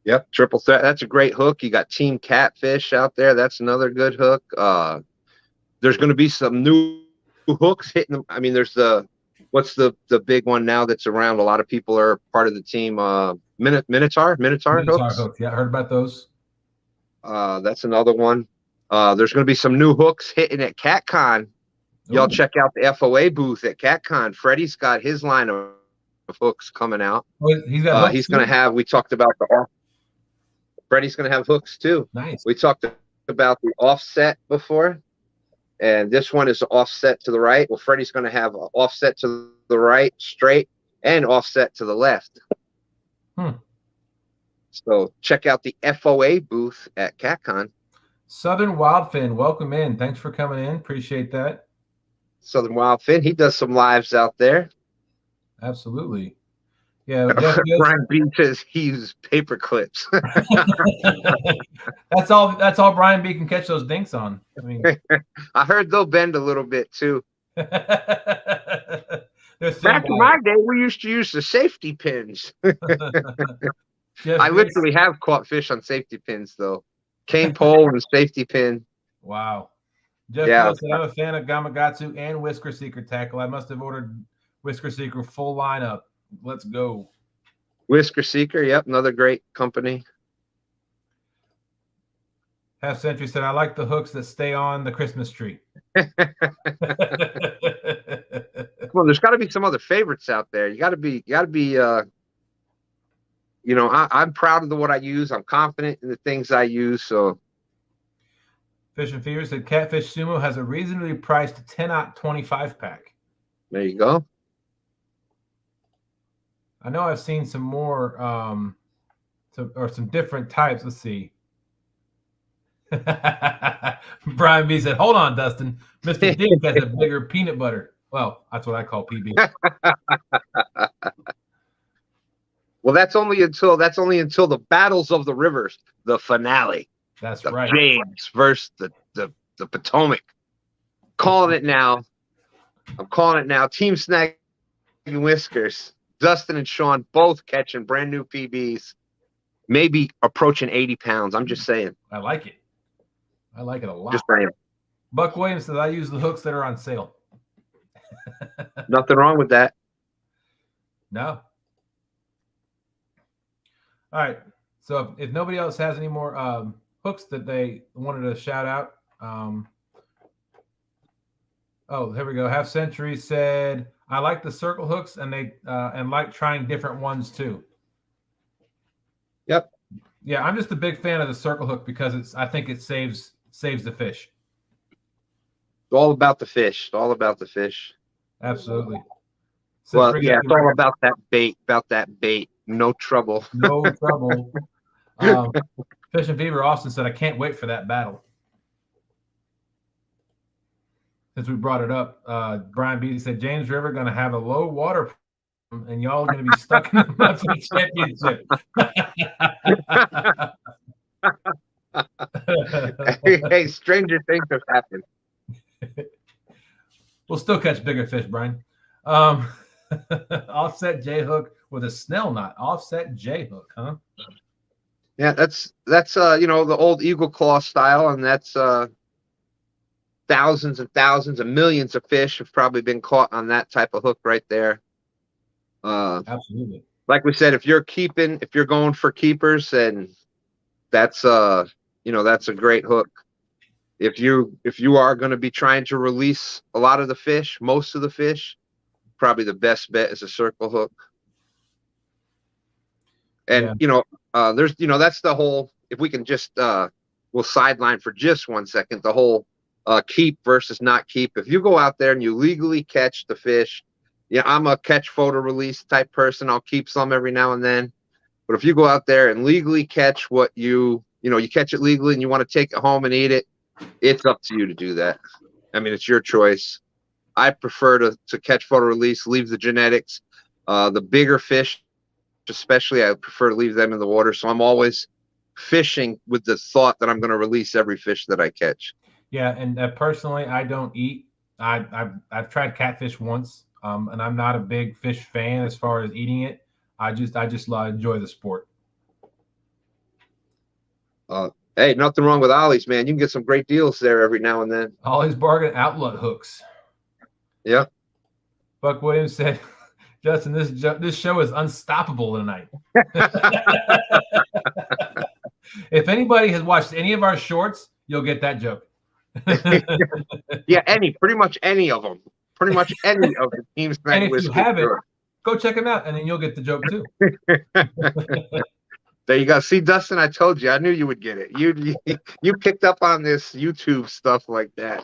Yep, triple threat. That's a great hook. You got Team Catfish out there. That's another good hook. There's going to be some new hooks hitting them. I mean, there's what's the big one now that's around? A lot of people are part of the team. Minotaur hooks. Yeah, I heard about those. That's another one. There's going to be some new hooks hitting at CatCon. Y'all check out the FOA booth at CatCon. Freddie's got his line of hooks coming out. Oh, he's got hooks he's going to have. We talked about Freddie's going to have hooks too. Nice. We talked about the offset before, and this one is offset to the right. Well, Freddie's going to have an offset to the right, straight, and offset to the left. So check out the FOA booth at CatCon. Southern Wildfin, welcome in. Thanks for coming in. Appreciate that. Southern Wildfin, he does some lives out there. Absolutely. Yeah. Brian B says he uses paper clips. That's all Brian B can catch those dinks on. I mean, I heard they'll bend a little bit too. Back in my day, we used to use the safety pins. I literally have caught fish on safety pins though. Cane pole and safety pin. Wow. Jeff said, I'm a fan of Gamakatsu and Whisker Seeker tackle. I must have ordered Whisker Seeker full lineup. Let's go. Whisker Seeker, yep, another great company. Half Century said, I like the hooks that stay on the Christmas tree. Well, there's got to be some other favorites out there. You got to be, you know, I'm proud of what I use. I'm confident in the things I use. So, Fish and Fever said, Catfish Sumo has a reasonably priced 10-aught 25 pack. There you go. I know I've seen some more, some different types. Let's see. Brian B said, hold on, Dustin. Mr. Dick has a bigger peanut butter. Well, that's what I call PB. Well, that's only until the Battles of the Rivers, the finale. That's right. James versus the Potomac. Calling it now. I'm calling it now. Team Snaggin Whiskers. Dustin and Sean both catching brand new PBs, maybe approaching 80 pounds. I'm just saying. I like it. I like it a lot. Just saying. Buck Williams says, I use the hooks that are on sale. Nothing wrong with that. No. All right. So if nobody else has any more hooks that they wanted to shout out, oh, here we go. Half Century said, "I like the circle hooks, and they and like trying different ones too." Yep. Yeah, I'm just a big fan of the circle hook because I think it saves the fish. It's all about the fish. It's all about the fish. Absolutely. Well, yeah, it's all about that bait. No trouble. No trouble. Fish and Fever Austin said, "I can't wait for that battle." Since we brought it up, Brian B said, "James River going to have a low water problem, and y'all going to be stuck in the mud for the championship." Hey, stranger things have happened. We'll still catch bigger fish, Brian. Offset J hook with a snell knot. Offset J hook, huh? Yeah, that's you know, the old eagle claw style, and that's thousands and thousands and millions of fish have probably been caught on that type of hook right there. Absolutely. Like we said, if you're going for keepers, then that's you know, that's a great hook. If you are going to be trying to release a lot of the fish, most of the fish, probably the best bet is a circle hook. And Yeah. you know, there's, you know, that's the whole, if we can just we'll sideline for just 1 second, the whole keep versus not keep. If you go out there and you legally catch the fish, yeah, I'm a catch photo release type person. I'll keep some every now and then. But if you go out there and legally catch what you catch it legally and you want to take it home and eat it, it's up to you to do that. I mean, it's your choice. I prefer to catch photo release, leave the genetics. The bigger fish, especially, I prefer to leave them in the water. So I'm always fishing with the thought that I'm going to release every fish that I catch. Yeah, and personally, I don't eat. I've tried catfish once, and I'm not a big fish fan as far as eating it. I just enjoy the sport. Hey, nothing wrong with Ollie's, man. You can get some great deals there every now and then. Ollie's Bargain Outlet hooks. Yeah. Buck Williams said, "Justin, this show is unstoppable tonight." If anybody has watched any of our shorts, you'll get that joke. Yeah, pretty much any of them. Pretty much any of the teams. And if you haven't, go check them out, and then you'll get the joke too. There you go. See, Dustin, I told you. I knew you would get it. You picked up on this YouTube stuff like that.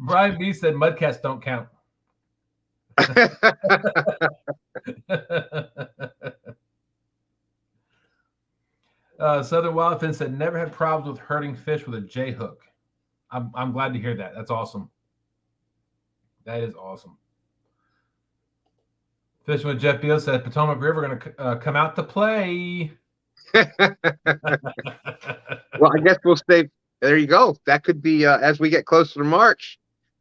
Brian B said mudcats don't count. Southern Wildfin said never had problems with hurting fish with a J hook. I'm glad to hear that. That's awesome. That is awesome. Fishing with Jeff Beal said Potomac River going to come out to play. Well, I guess we'll stay. There you go. That could be as we get closer to March.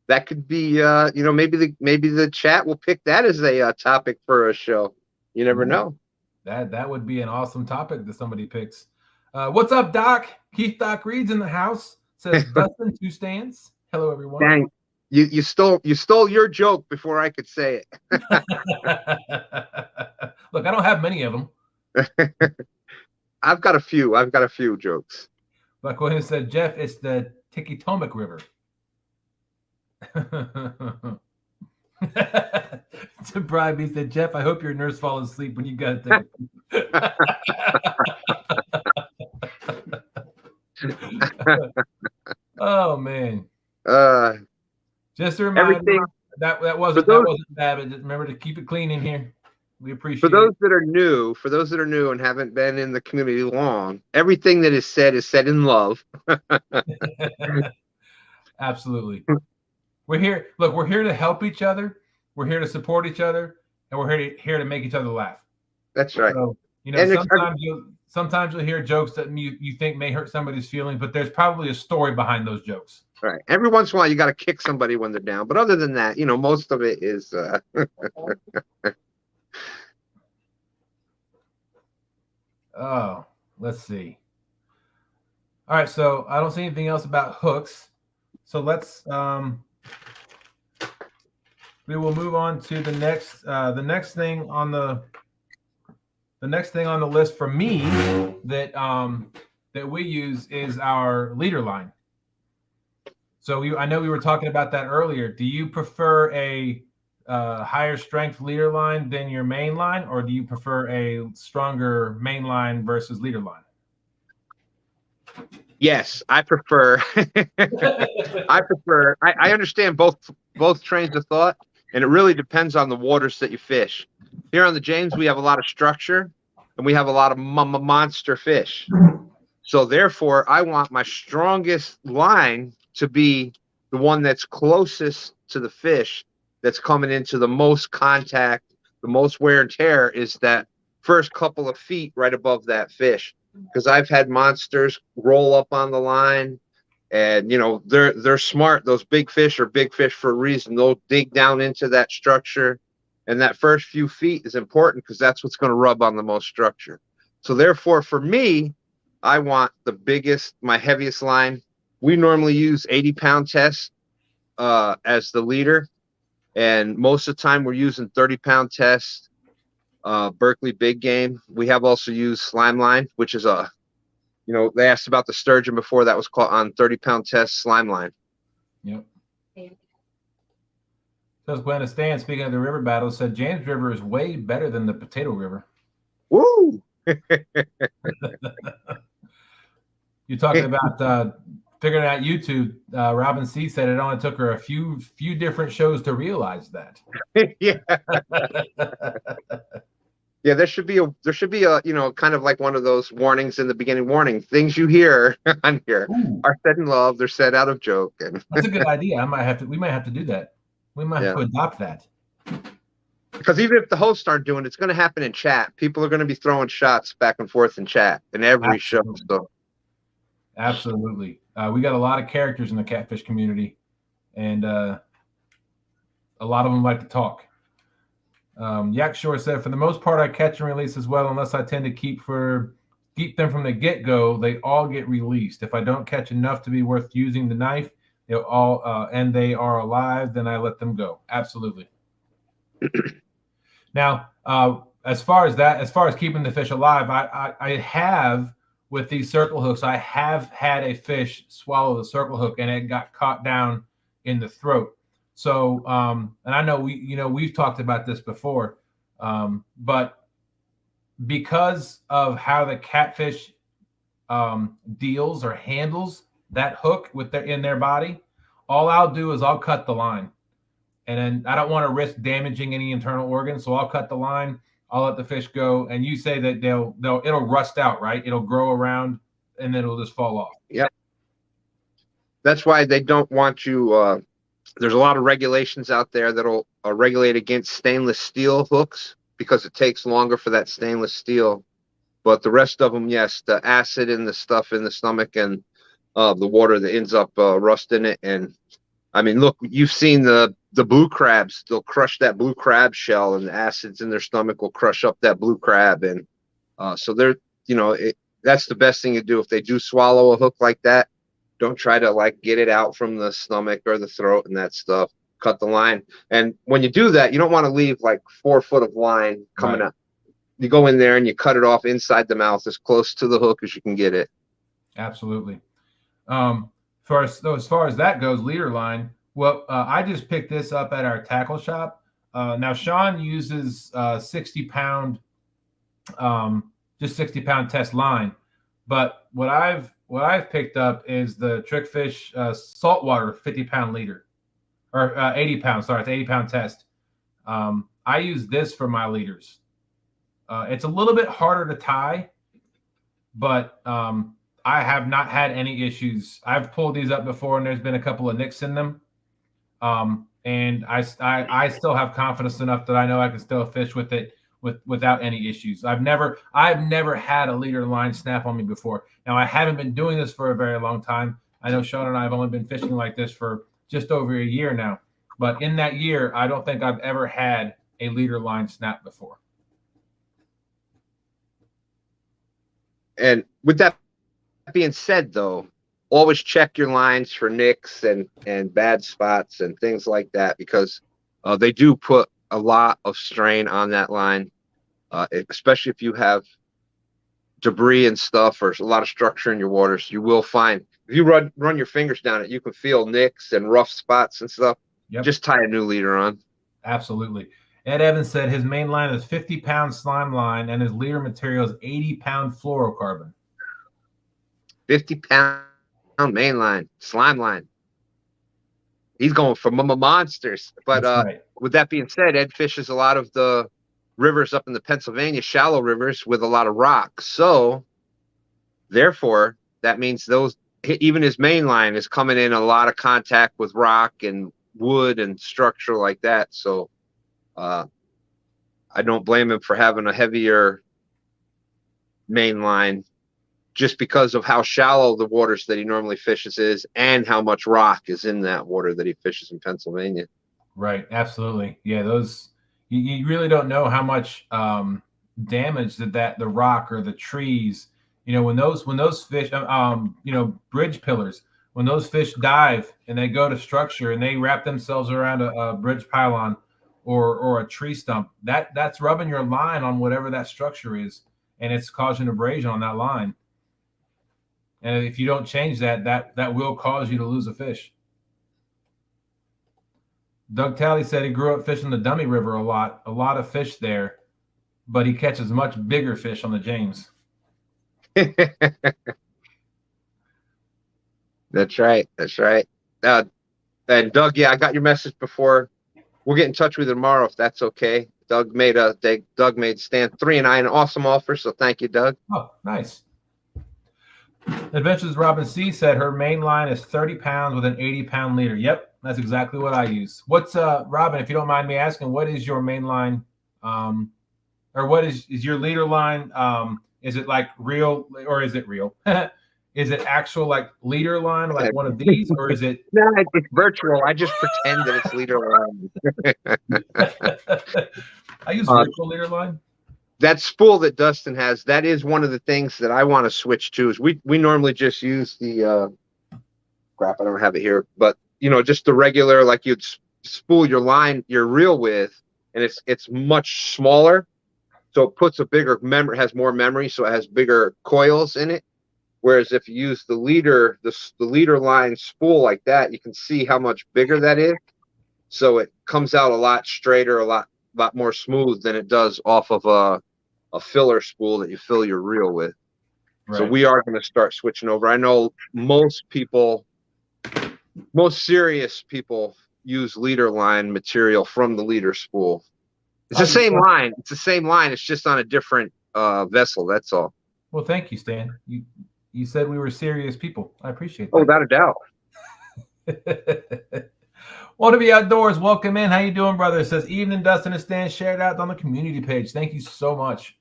That could be you know, maybe the chat will pick that as a topic for a show. You never know. That would be an awesome topic that somebody picks. What's up, Doc? Keith Doc Reed's in the house. Says Dustin 2Stan's. Hello, everyone. Dang, you stole your joke before I could say it. Look, I don't have many of them. I've got a few jokes. Buck Williams said, Jeff, it's the Tikitomic River. To Brian B said, Jeff, I hope your nurse falls asleep when you got to take it. Oh man. Just a reminder that wasn't bad, but just remember to keep it clean in here. We appreciate for those that are new and haven't been in the community long, everything that is said in love. Absolutely. We're here. Look, we're here to help each other. We're here to support each other, and we're here to make each other laugh. That's right. So, you know, sometimes you'll hear jokes that you think may hurt somebody's feelings, but there's probably a story behind those jokes. Right. Every once in a while, you got to kick somebody when they're down, but other than that, you know, most of it is. Oh, let's see. All right, so I don't see anything else about hooks. So let's we will move on to the next thing on the the next thing on the list for me that that we use is our leader line. So I know we were talking about that earlier. Do you prefer a higher strength leader line than your main line, or do you prefer a stronger main line versus leader line? Yes, I prefer. I prefer. I understand both trains of thought, and it really depends on the waters that you fish. Here on the James, we have a lot of structure, and we have a lot of monster fish. So therefore, I want my strongest line to be the one that's closest to the fish, that's coming into the most contact, the most wear and tear, is that first couple of feet right above that fish. Because I've had monsters roll up on the line, and you know they're smart. Those big fish are big fish for a reason. They'll dig down into that structure, and that first few feet is important because that's what's going to rub on the most structure. So therefore, for me, I want the biggest, my heaviest line. We normally use 80-pound test as the leader, and most of the time we're using 30-pound test. Berkeley big game. We have also used slime line, which is a, you know, they asked about the sturgeon before. That was called on 30-pound test slime line. Yep. Says Gwen Stan, speaking of the river battle, said James River is way better than the Potato River. Woo! You're talking about figuring out YouTube. Robin C said it only took her a few different shows to realize that. Yeah. Yeah, there should be a you know, kind of like one of those warnings in the beginning. Warning: things you hear on here are said in love. They're said out of joke. And that's a good idea. We might have to do that. We might have to adopt that. Because even if the hosts aren't doing it, it's going to happen in chat. People are going to be throwing shots back and forth in chat in every show. So. Absolutely. We got a lot of characters in the catfish community, and a lot of them like to talk. Yak Shore said, for the most part, I catch and release as well, unless I tend to keep them from the get-go. They all get released. If I don't catch enough to be worth using the knife, they'll all and they are alive, then I let them go. Absolutely. Now, as far as keeping the fish alive, I have, with these circle hooks, I have had a fish swallow the circle hook and it got caught down in the throat. So, and I know we've talked about this before, but because of how the catfish deals or handles that hook in their body, all I'll do is I'll cut the line, and then I don't want to risk damaging any internal organs, so I'll cut the line. I'll let the fish go, and you say that it'll rust out, right? It'll grow around, and then it'll just fall off. Yep. That's why they don't want you. There's a lot of regulations out there that'll regulate against stainless steel hooks because it takes longer for that stainless steel. But the rest of them, yes, the acid and the stuff in the stomach and the water that ends up rusting it. And I mean, look, you've seen the blue crabs. They'll crush that blue crab shell, and the acids in their stomach will crush up that blue crab. And so they're, that's the best thing to do. If they do swallow a hook like that, don't try to like get it out from the stomach or the throat and that stuff. Cut the line. And when you do that, you don't want to leave like 4 foot of line coming out. You go in there and you cut it off inside the mouth as close to the hook as you can get it. Absolutely. As far as that goes, leader line. Well, I just picked this up at our tackle shop. Now Sean uses 60-pound, just 60-pound test line, but what I've picked up is the Trickfish saltwater 50-pound leader, or 80-pound. Sorry, it's 80-pound test. I use this for my leaders. It's a little bit harder to tie, but I have not had any issues. I've pulled these up before, and there's been a couple of nicks in them. And I still have confidence enough that I know I can still fish with it without any issues. I've never had a leader line snap on me before. Now, I haven't been doing this for a very long time. I know Sean and I have only been fishing like this for just over a year now. But in that year, I don't think I've ever had a leader line snap before. And with that being said, though, always check your lines for nicks and bad spots and things like that, because they do put a lot of strain on that line. especially if you have debris and stuff or a lot of structure in your waters. You will find if you run your fingers down it, you can feel nicks and rough spots and stuff. Yep. Just tie a new leader on. Absolutely. Ed Evans said his main line is 50-pound slime line and his leader material is 80-pound fluorocarbon. 50-pound main line, slime line. He's going for monsters. But right. With that being said, Ed fishes a lot of the rivers up in the Pennsylvania, shallow rivers with a lot of rock. So, therefore, that means even his main line is coming in a lot of contact with rock and wood and structure like that. So, I don't blame him for having a heavier main line just because of how shallow the waters that he normally fishes is and how much rock is in that water that he fishes in Pennsylvania. Right. Absolutely. Yeah. Those, you really don't know how much damage that the rock or the trees, when those fish, bridge pillars, when those fish dive and they go to structure and they wrap themselves around a bridge pylon or a tree stump, that's rubbing your line on whatever that structure is, and it's causing abrasion on that line. And if you don't change that will cause you to lose a fish. Doug Talley said he grew up fishing the Dummy River a lot of fish there, but he catches much bigger fish on the James. That's right. And Doug, yeah, I got your message before. We'll get in touch with you tomorrow if that's okay. Doug made Stan 3 and I an awesome offer, so thank you, Doug. Oh, nice. Adventures Robin C said her main line is 30 pounds with an 80-pound leader. Yep, that's exactly what I use. What's Robin, if you don't mind me asking, what is your main line? Or what is your leader line? Is it like real, or is it real? Is it actual like leader line, like one of these, or is it? No, it's virtual. I just pretend that it's leader line. I use virtual leader line. That spool that Dustin has, that is one of the things that I want to switch to. Is we normally just use the crap. I don't have it here, but just the regular, like you'd spool your line, your reel with, and it's much smaller, so it puts a bigger memory, has more memory, so it has bigger coils in it. Whereas if you use the leader, the leader line spool like that, you can see how much bigger that is. So it comes out a lot straighter, a lot more smooth than it does off of a filler spool that you fill your reel with. Right. So we are going to start switching over. I know most serious people use leader line material from the leader spool. It's the same line. It's the same line. It's just on a different vessel. That's all. Well, thank you, Stan. You said we were serious people. I appreciate that. Oh, without a doubt. Want to be outdoors? Welcome in. How you doing, brother? It says evening, Dustin and Stan. Shared out on the community page. Thank you so much.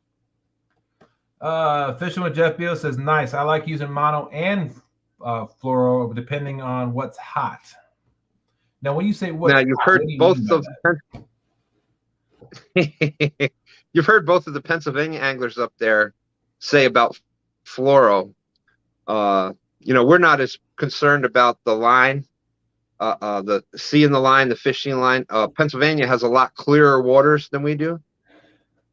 Fishing with Jeff Beal says nice. I like using mono and fluoro depending on what's hot. Now, when you say what, now you've heard both of you've heard both of the Pennsylvania anglers up there say about fluoro. We're not as concerned about the line. The seeing the line, the fishing line. Pennsylvania has a lot clearer waters than we do.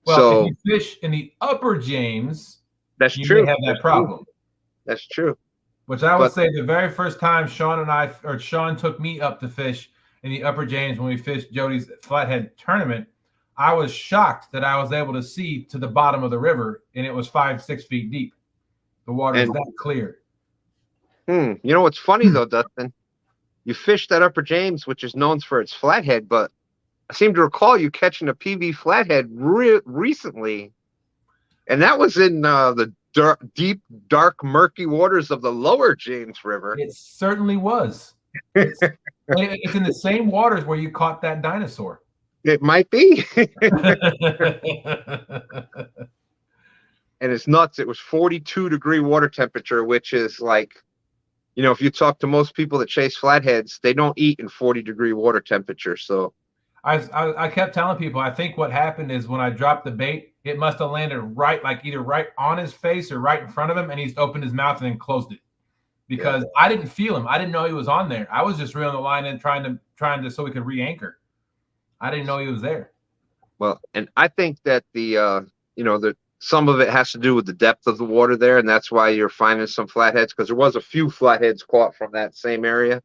Well, so, if you fish in the upper James, that's you true. May have that problem. That's true. Which I would say the very first time Sean took me up to fish in the upper James when we fished Jody's Flathead tournament, I was shocked that I was able to see to the bottom of the river, and it was 5-6 feet deep. The water is that clear. You know what's funny though, Dustin? You fished that upper James, which is known for its flathead, but I seem to recall you catching a PV flathead recently, and that was in the deep, dark, murky waters of the lower James River. It certainly was. It's in the same waters where you caught that dinosaur. It might be. And it's nuts. It was 42-degree water temperature, which is like, if you talk to most people that chase flatheads, they don't eat in 40-degree water temperature. So I kept telling people, I think what happened is when I dropped the bait, it must have landed either right on his face or right in front of him, and he's opened his mouth and then closed it. Because I didn't feel him. I didn't know he was on there. I was just reeling the line in trying to so we could re-anchor. I didn't know he was there. Well, and I think that the you know, some of it has to do with the depth of the water there, and that's why you're finding some flatheads, because there was a few flatheads caught from that same area.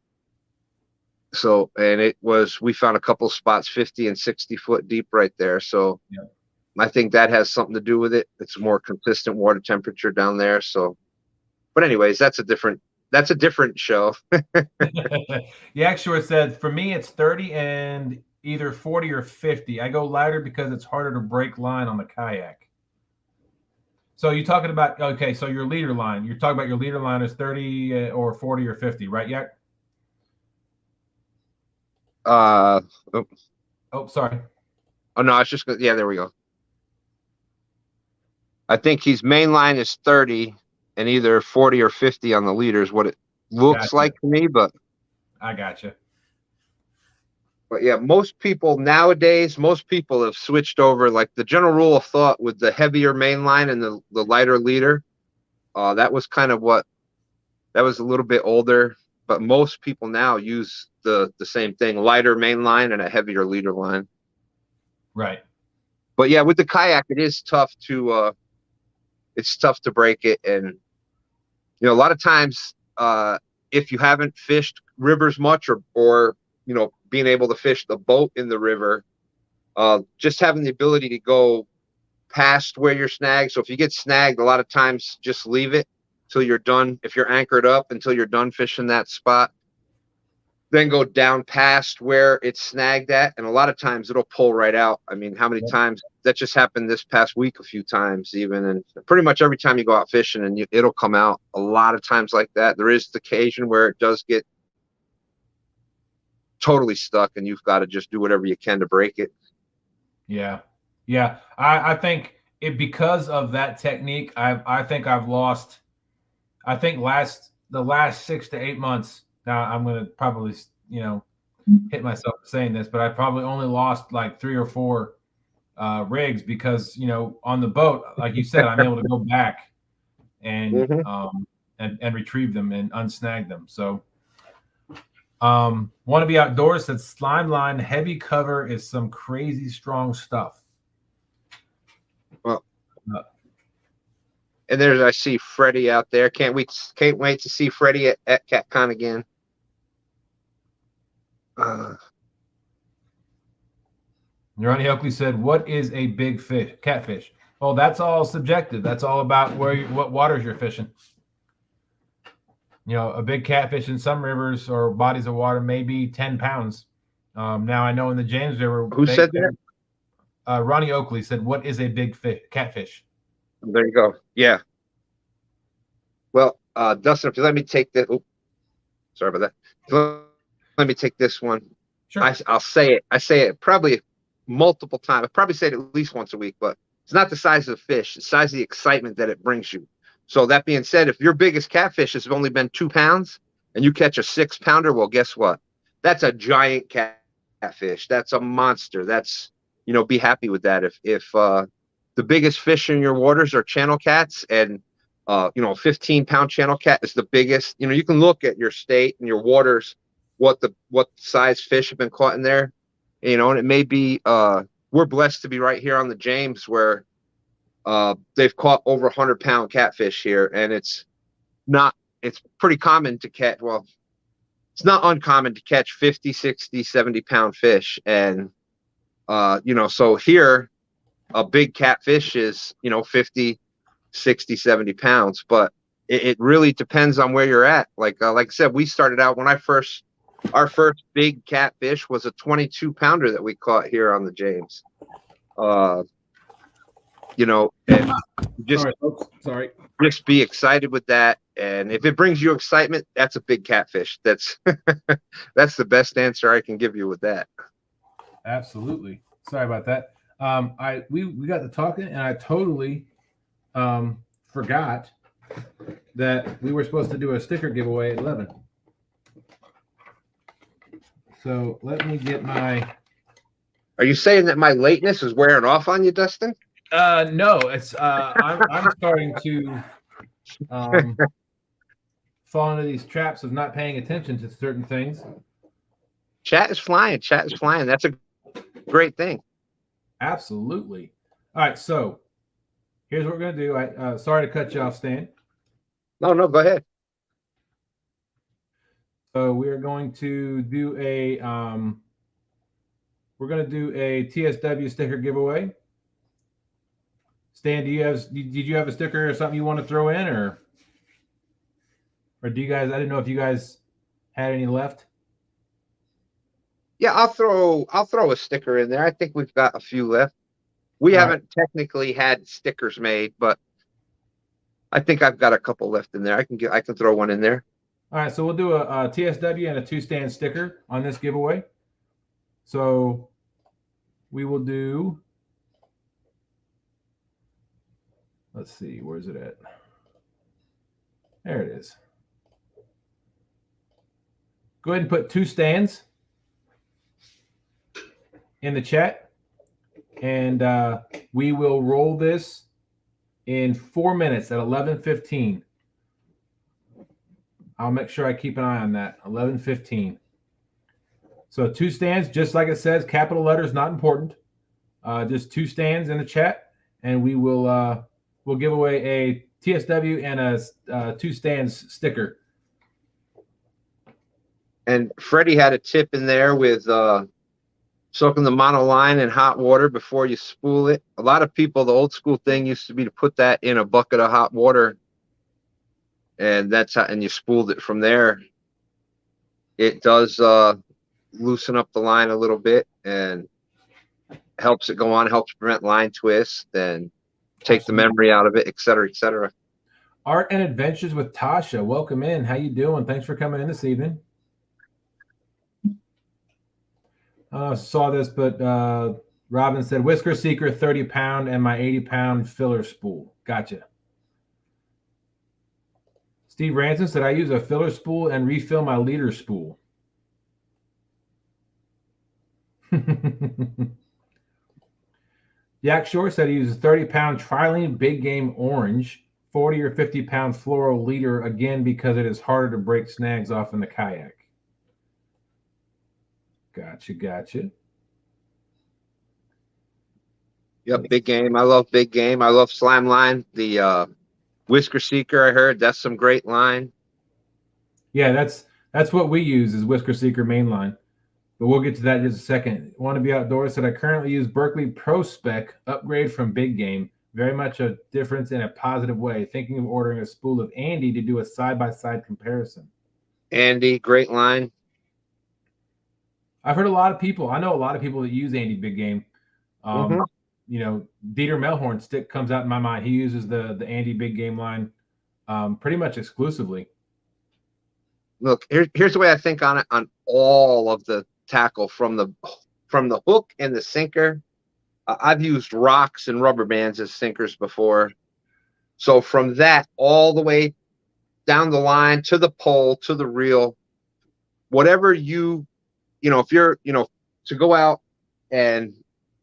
So, and we found a couple spots 50 and 60 foot deep right there. So yeah. I think that has something to do with it. It's more consistent water temperature down there. So, but anyways, that's a different show. Yeah, actually, it said for me it's 30 and either 40 or 50. I go lighter because it's harder to break line on the kayak. So you're talking about, okay, so your leader line. You're talking about your leader line is 30 or 40 or 50, right? Yeah. Oh, Sorry. Oh no, it's just yeah. There we go. I think his main line is 30 and either 40 or 50 on the leaders. What it looks like to me, but I gotcha. But yeah, most people nowadays, have switched over. Like the general rule of thought with the heavier main line and the lighter leader, that was kind of that was a little bit older. But most people now use the same thing: lighter main line and a heavier leader line. Right. But yeah, with the kayak, it is tough to break it, and you know, a lot of times, if you haven't fished rivers much, or you know, being able to fish the boat in the river, just having the ability to go past where you're snagged. So if you get snagged, a lot of times just leave it till you're done. If you're anchored up until you're done fishing that spot, then go down past where it's snagged at. And a lot of times it'll pull right out. I mean, how many times that just happened this past week, a few times even, and pretty much every time you go out fishing and it'll come out a lot of times like that. There is the occasion where it does get totally stuck and you've got to just do whatever you can to break it. Yeah. Yeah. I think because of that technique, I think I've lost, the last 6 to 8 months. Now I'm going to probably, you know, hit myself saying this, but I probably only lost like 3 or 4 rigs because, you know, on the boat, like you said, I'm able to go back and, and retrieve them and unsnag them. So, Want to be outdoors said slime line heavy cover is some crazy strong stuff. Well, and I see Freddie out there. Can't wait to see Freddie at CatCon again. Ronnie Oakley said, "What is a big fish? Catfish." Well, that's all subjective. That's all about what waters you're fishing. You know, a big catfish in some rivers or bodies of water may be 10 pounds. Now I know in the James River. Who said that? Ronnie Oakley said, "What is a big catfish?" There you go. Yeah. Well, Dustin, if you let me take this. Sorry about that. Let me take this one. Sure. I'll say it. I say it probably multiple times. I probably say it at least once a week, but it's not the size of the fish. It's the size of the excitement that it brings you. So that being said, if your biggest catfish has only been 2 pounds and you catch a 6-pounder, well, guess what? That's a giant catfish. That's a monster. That's, you know, be happy with that. If the biggest fish in your waters are channel cats, and you know, a 15-pound channel cat is the biggest. You know, you can look at your state and your waters, what size fish have been caught in there. You know, and it may be we're blessed to be right here on the James where they've caught over 100-pound catfish here, and it's pretty common to catch. Well, it's not uncommon to catch 50, 60, 70-pound fish. And, you know, so here a big catfish is, you know, 50, 60, 70 pounds, but it really depends on where you're at. Like I said, we started out when our first big catfish was a 22-pounder that we caught here on the James. You know, and just be excited with that. And if it brings you excitement, that's a big catfish. That's that's the best answer I can give you with that. Absolutely. Sorry about that. We got to talking, and I totally forgot that we were supposed to do a sticker giveaway at 11. So let me get my. Are you saying that my lateness is wearing off on you, Dustin? No, it's I'm starting to fall into these traps of not paying attention to certain things. Chat is flying. That's a great thing. Absolutely. All right, so Here's what we're gonna do. Sorry to cut you off, Stan. No, go ahead. So we are going to do a TSW sticker giveaway. Stan, did you have a sticker or something you want to throw in, or do you guys? I didn't know if you guys had any left. Yeah, I'll throw a sticker in there. I think we've got a few left. We haven't technically had stickers made, but I think I've got a couple left in there. I can throw one in there. All right, so we'll do a TSW and a 2Stan's sticker on this giveaway. So we will do. Let's see, where's it at? There it is. Go ahead and put 2Stan's in the chat, and we will roll this in 4 minutes at 11:15. I'll make sure I keep an eye on that. 11:15. So 2Stan's, just like it says, capital letters, not important. Just 2Stan's in the chat, and we will we'll give away a TSW and a 2Stan's sticker. And Freddie had a tip in there with soaking the monoline in hot water before you spool it. A lot of people, the old school thing used to be to put that in a bucket of hot water, and and you spooled it from there. It does loosen up the line a little bit and helps it go on, helps prevent line twists and take the memory out of it, et cetera, et cetera. Art and Adventures with Tasha, welcome in. How you doing? Thanks for coming in this evening. Saw this, but Robin said Whisker Seeker 30-pound and my 80-pound filler spool. Gotcha. Steve Ransom said I use a filler spool and refill my leader spool. Yak Shore said he uses 30-pound Trilene Big Game Orange, 40 or 50-pound floral leader, again because it is harder to break snags off in the kayak. Gotcha. Yep, Big Game. I love Big Game. I love Slime Line. The Whisker Seeker, I heard that's some great line. Yeah, that's what we use is Whisker Seeker mainline. But we'll get to that in just a second. Want to be outdoors said I currently use Berkeley Pro Spec upgrade from Big Game. Very much a difference in a positive way. Thinking of ordering a spool of Andy to do a side-by-side comparison. Andy, great line. I've heard a lot of people. I know a lot of people that use Andy Big Game. You know, Dieter Melhorn stick comes out in my mind. He uses the Andy Big Game line pretty much exclusively. Look, here's the way I think on it on all of the tackle from the hook and the sinker. I've used rocks and rubber bands as sinkers before. So from that all the way down the line to the pole to the reel, whatever you know, if you're, to go out and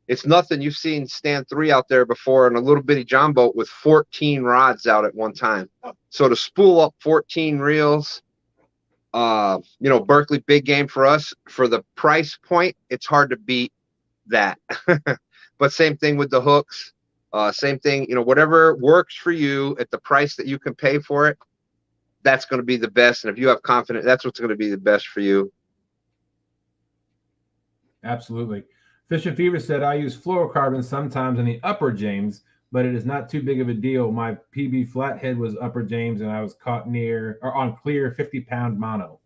it's nothing. You've seen Stand 3 out there before in a little bitty John boat with 14 rods out at one time. So to spool up 14 reels, Berkeley Big Game for us, for the price point, it's hard to beat that. But same thing with the hooks. Same thing, whatever works for you at the price that you can pay for it, that's going to be the best. And if you have confidence, that's what's going to be the best for you. Absolutely. Fish and Fever said, I use fluorocarbon sometimes in the upper James, but it is not too big of a deal. My PB flathead was upper James, and I was caught on clear 50-pound mono.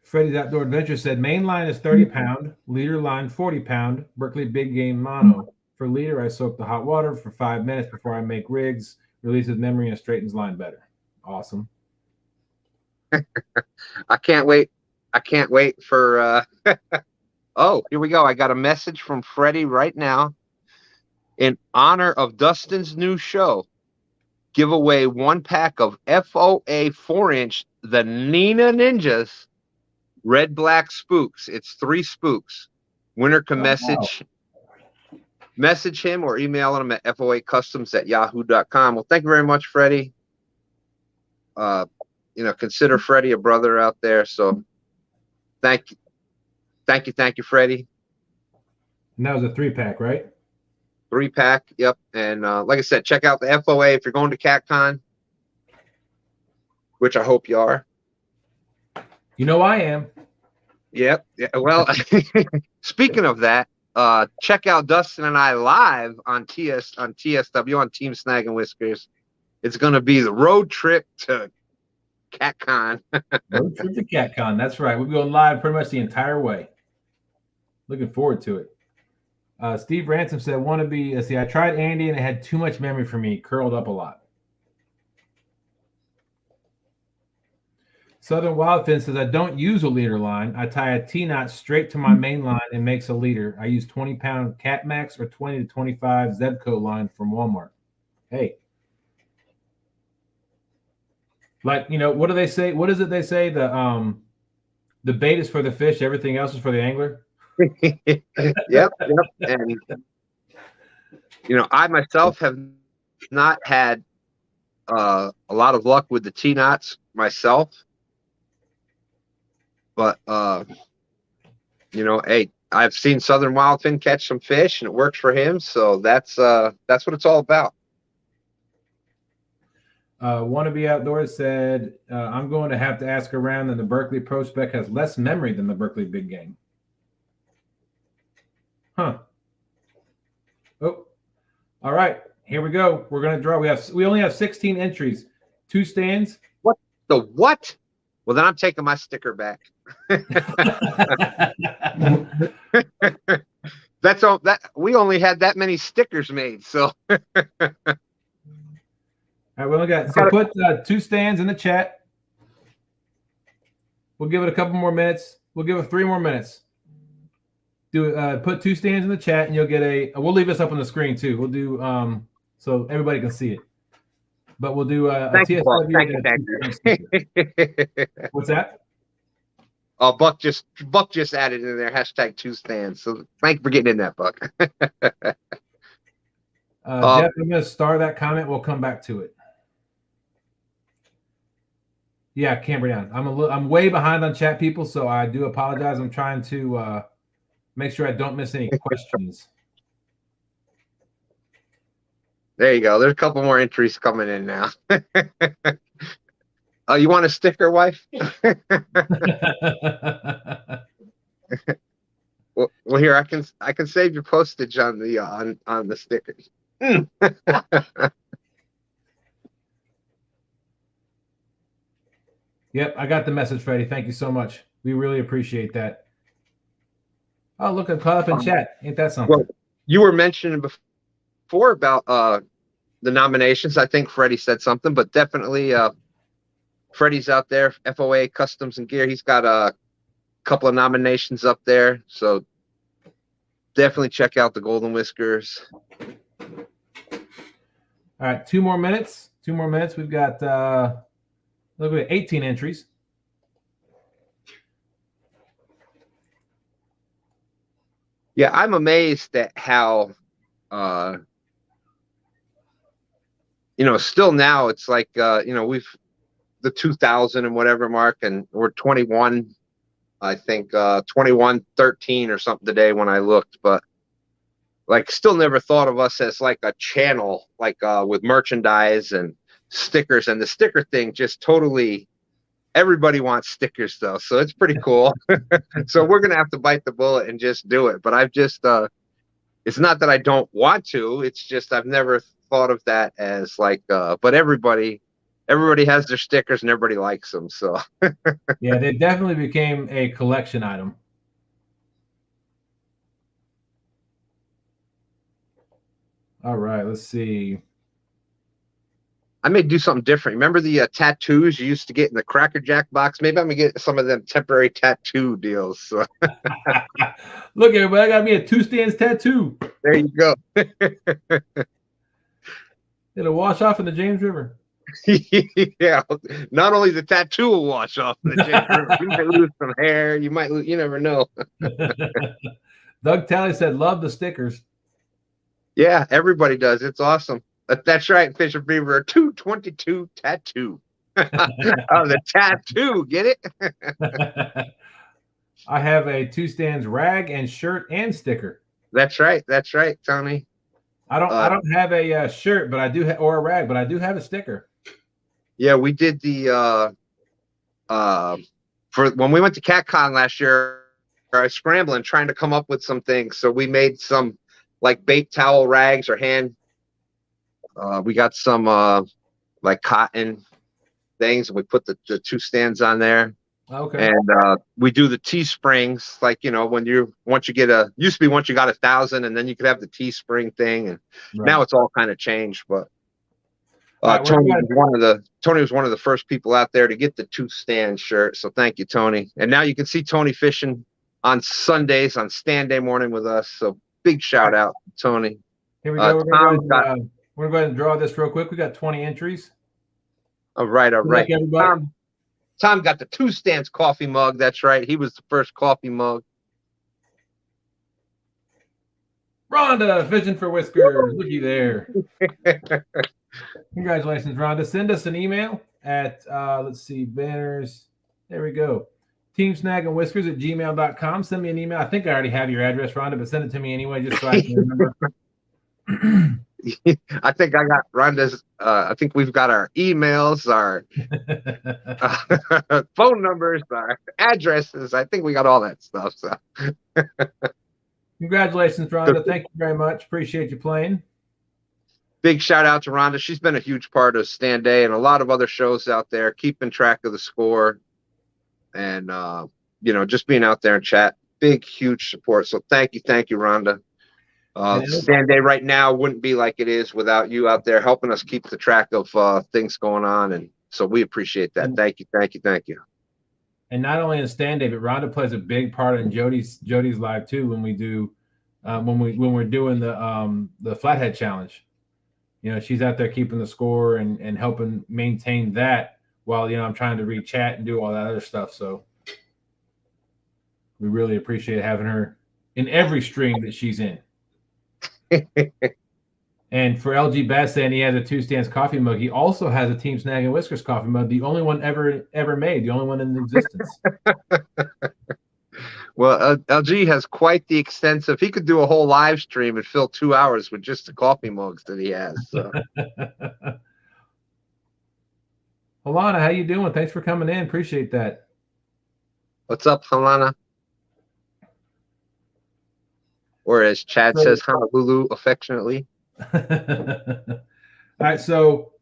Freddy's Outdoor Adventure said, main line is 30-pound, leader line 40-pound, Berkeley Big Game mono. For leader, I soak the hot water for 5 minutes before I make rigs, releases memory, and straightens line better. Awesome. I can't wait for oh, here we go. I got a message from Freddie right now. In honor of Dustin's new show, give away 1 pack of FOA 4-inch the Nina Ninjas red black spooks. It's 3 spooks. Winner can message him or email him at foacustoms@yahoo.com. Well, thank you very much, Freddie. Consider Freddie a brother out there. So thank you, Freddie. And that was a 3-pack, right? 3-pack. Yep. And like I said, check out the FOA if you're going to CatCon, which I hope you are. You know I am. Yep. Yeah. Well, speaking of that, check out Dustin and I live on TSW on Team Snaggin Whiskers. It's going to be the road trip to CatCon. Road trip to CatCon. That's right. We'll be going live pretty much the entire way. Looking forward to it. Steve Ransom said, "Want to be?" See, I tried Andy and it had too much memory for me. Curled up a lot. Southern Wildfin says, "I don't use a leader line. I tie a T-knot straight to my main line and makes a leader. I use 20-pound Cat Max or 20 to 25 Zebco line from Walmart." Hey. Like, you know, what do they say? What is it they say? The bait is for the fish, everything else is for the angler. Yep. And you know, I myself have not had a lot of luck with the T-knots myself, but you know, hey, I've seen Southern Wildfin catch some fish and it works for him, so that's what it's all about. Wannabe Outdoors said, "I'm going to have to ask around, and the Berkeley Pro Spec has less memory than the Berkeley Big Game." Huh. Oh, all right. Here we go. We're gonna draw. We only have 16 entries. 2Stan's. What the what? Well, then I'm taking my sticker back. That's all. That we only had that many stickers made, so. All right, we only got, so put 2Stan's in the chat. We'll give it a couple more minutes. We'll give it 3 more minutes. Do put 2Stan's in the chat, and you'll get a. We'll leave this up on the screen too. We'll do so everybody can see it. But we'll do a TSW. Thank you. What's that? Oh, Buck just added in there hashtag 2Stan's. So thank you for getting in that, Buck. Jeff, I'm gonna star that comment. We'll come back to it. Yeah, camera down. I'm way behind on chat, people, so I do apologize. I'm trying to make sure I don't miss any questions. There you go. There's a couple more entries coming in now. You want a sticker, wife? well, here I can save your postage on the stickers. Yep, I got the message, Freddie. Thank you so much. We really appreciate that. Oh, look, I'm caught up in chat. Ain't that something? Well, you were mentioning before about the nominations. I think Freddie said something, but definitely Freddie's out there, FOA Customs and Gear. He's got a couple of nominations up there, so definitely check out the Golden Whiskers. All right, 2 more minutes. 2 more minutes. We've got look at 18 entries. Yeah, I'm amazed at how you know, still now it's like you know, we've the 2000 and whatever mark, and we're 21, I think 21-13 or something today when I looked, but like still never thought of us as like a channel, like with merchandise and stickers, and the sticker thing just totally, everybody wants stickers though, so it's pretty cool. So we're gonna have to bite the bullet and just do it, but I've just it's not that I don't want to, it's just I've never thought of that as like but everybody has their stickers and everybody likes them, so Yeah, they definitely became a collection item. All right, let's see. I may do something different. Remember the tattoos you used to get in the Cracker Jack box? Maybe I'm gonna get some of them temporary tattoo deals. So. Look, everybody, I got me a 2Stan's tattoo. There you go. It'll wash off in the James River. Yeah, not only the tattoo will wash off in the James River, you might lose some hair. You might lose, you never know. Doug Talley said, "Love the stickers." Yeah, everybody does. It's awesome. That's right, Fisher Beaver. 222 tattoo. Oh, the tattoo. Get it? I have a 2Stan's rag and shirt and sticker. That's right. That's right, Tony. I don't have a shirt, but I do or a rag, but I do have a sticker. Yeah, we did the for when we went to CatCon last year. I was scrambling trying to come up with some things, so we made some like bait towel rags or hand. We got some like cotton things, and we put the 2Stan's on there. Okay. And we do the Teesprings, like, you know, once you get used to be once you got 1,000, and then you could have the Teespring thing, and now it's all kind of changed. But Tony was one of the first people out there to get the 2Stan's shirt, so thank you, Tony. And now you can see Tony fishing on Sundays on stand day morning with us. So big shout out to Tony. Here we go. We're going to go ahead and draw this real quick. We got 20 entries. All right. Everybody. Tom got the 2Stan's coffee mug. That's right. He was the first coffee mug. Rhonda, fishing for Whisker. Looky there. Congratulations, Rhonda. Send us an email at, let's see, banners. There we go. teamsnaggingwhiskers@gmail.com. Send me an email. I think I already have your address, Rhonda, but send it to me anyway, just so I can remember. I think I got Rhonda's. I think we've got our emails, our phone numbers, our addresses. I think we got all that stuff. So, congratulations, Rhonda. Thank you very much. Appreciate you playing. Big shout out to Rhonda. She's been a huge part of Stand Day and a lot of other shows out there, keeping track of the score, and you know, just being out there and chat. Big, huge support. So thank you, Rhonda. Stand Day right now wouldn't be like it is without you out there helping us keep the track of things going on, and so we appreciate that. Thank you. And not only in Stand Day, but Rhonda plays a big part in Jody's live too when we do when we're doing the Flathead Challenge. You know, she's out there keeping the score and helping maintain that while, you know, I'm trying to read chat and do all that other stuff. So we really appreciate having her in every stream that she's in. And for LG Bass saying he has a 2Stan's coffee mug, he also has a Team Snaggin' Whiskers coffee mug, the only one ever made, the only one in existence. Well, LG has quite the extensive. He could do a whole live stream and fill 2 hours with just the coffee mugs that he has. So. Alana, how you doing? Thanks for coming in. Appreciate that. What's up, Alana? Or as Chad says, Honolulu, affectionately. All right, so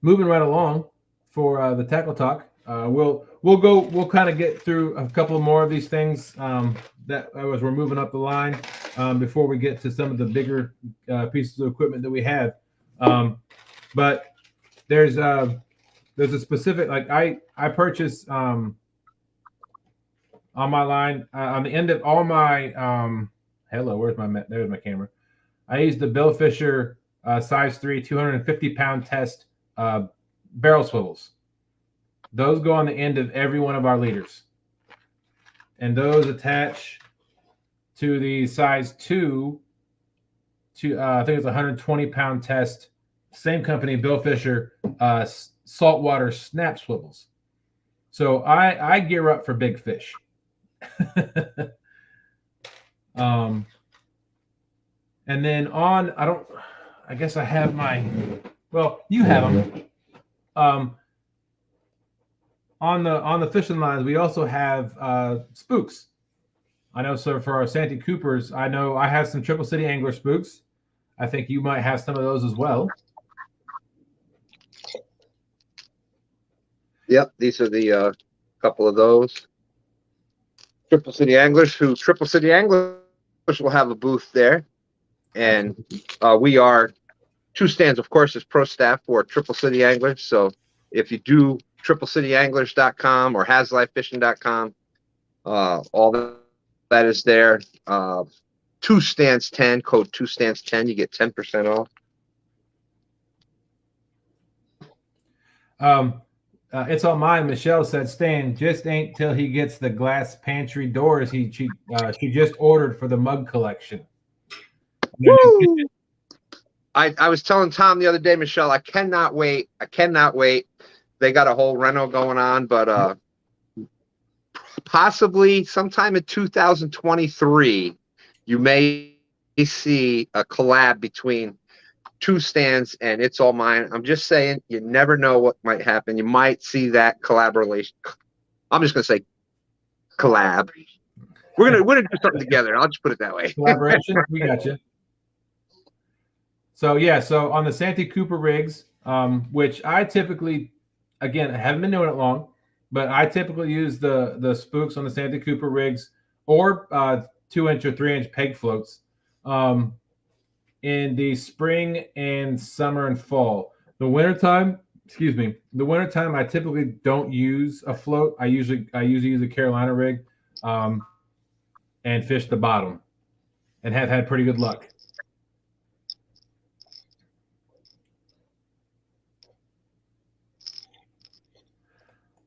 moving right along for the tackle talk, we'll kind of get through a couple more of these things that as we're moving up the line before we get to some of the bigger pieces of equipment that we have. But there's a specific, like I purchased on my line, on the end of all my, there's my camera. I used the Billfisher size 3, 250-pound test barrel swivels. Those go on the end of every one of our leaders. And those attach to the size 2 to, I think it's 120-pound test, same company, Billfisher, saltwater snap swivels. So I gear up for big fish. And then I guess I have you have them. On the fishing lines, we also have spooks. I know, so for our Santee Coopers, I know I have some Triple City Angler Spooks. I think you might have some of those as well. Yep, these are the couple of those. Triple City Anglers, Triple City Anglers will have a booth there. And we are 2Stan's, of course, is pro staff for Triple City Anglers. So if you do TripleCityAnglers.com or HasLifeFishing.com, all that is there. 2Stan's 10, code 2Stan's 10, you get 10% off. It's on mine. Michelle said, Stan, just ain't till he gets the glass pantry doors she just ordered for the mug collection. Woo! I was telling Tom the other day, Michelle, I cannot wait. They got a whole reno going on, but possibly sometime in 2023, you may see a collab between 2Stan's and It's All Mine. I'm just saying, you never know what might happen. You might see that collaboration. I'm just gonna say collab. We're gonna do something together. I'll just put it that way. Collaboration. We got you. So yeah, so on the Santee Cooper rigs, which I typically, again, I haven't been doing it long, but I typically use the spooks on the Santee Cooper rigs or 2-inch or 3-inch peg floats in the spring and summer and fall. The wintertime, I typically don't use a float. I usually use a Carolina rig and fish the bottom and have had pretty good luck.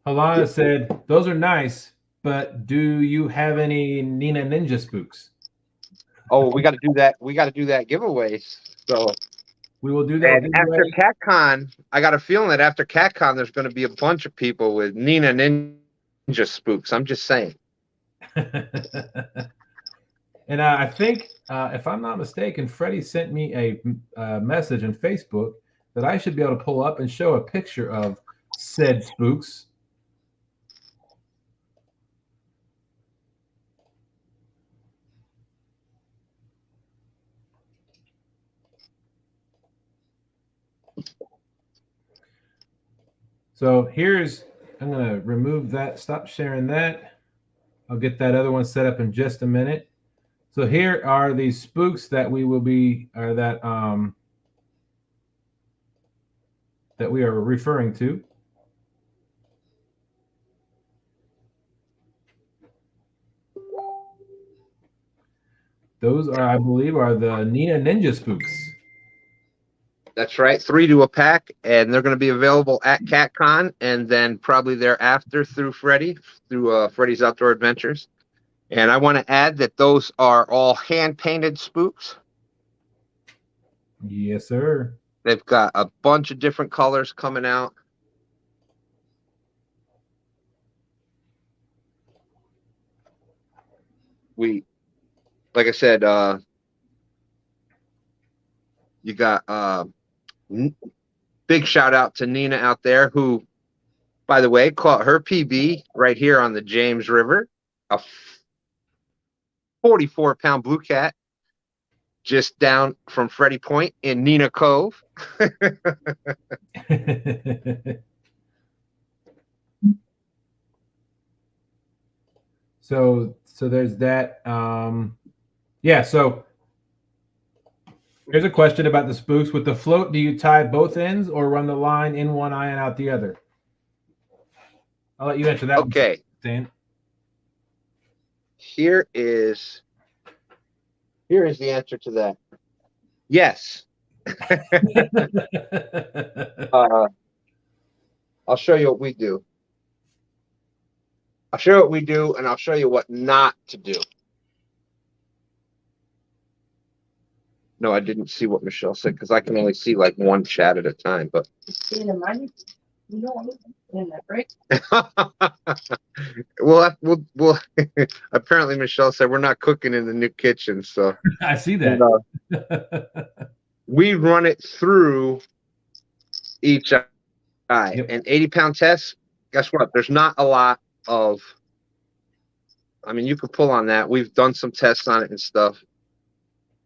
Alana said, those are nice, but do you have any Nina Ninja spooks? Oh, we got to do that. We got to do that giveaways. So we will do that. And after CatCon, I got a feeling that after CatCon, there's going to be a bunch of people with Nina Ninja spooks. I'm just saying. And I think, if I'm not mistaken, Freddie sent me a message on Facebook that I should be able to pull up and show a picture of said spooks. So I'm going to remove that, stop sharing that. I'll get that other one set up in just a minute. So here are the spooks that we will be, or that we are referring to. Those are, I believe, are the Nina Ninja spooks. That's right, 3 to a pack, and they're going to be available at CatCon, and then probably thereafter through Freddie's Outdoor Adventures. And I want to add that those are all hand-painted spooks. Yes, sir. They've got a bunch of different colors coming out. Like I said, you got big shout out to Nina out there, who, by the way, caught her PB right here on the James River, a 44-pound blue cat, just down from Freddie Point in Nina Cove. So there's that. Yeah, so here's a question about the spooks. With the float, do you tie both ends or run the line in one eye and out the other? I'll let you answer that. Okay. Dan. Here is the answer to that. Yes. I'll show you what we do. I'll show you what we do, and I'll show you what not to do. No, I didn't see what Michelle said because I can only see like one chat at a time. But we'll apparently Michelle said we're not cooking in the new kitchen, so I see that. We run it through each eye. Yep. An 80-pound test. Guess what? There's not a lot of. I mean, you could pull on that. We've done some tests on it and stuff.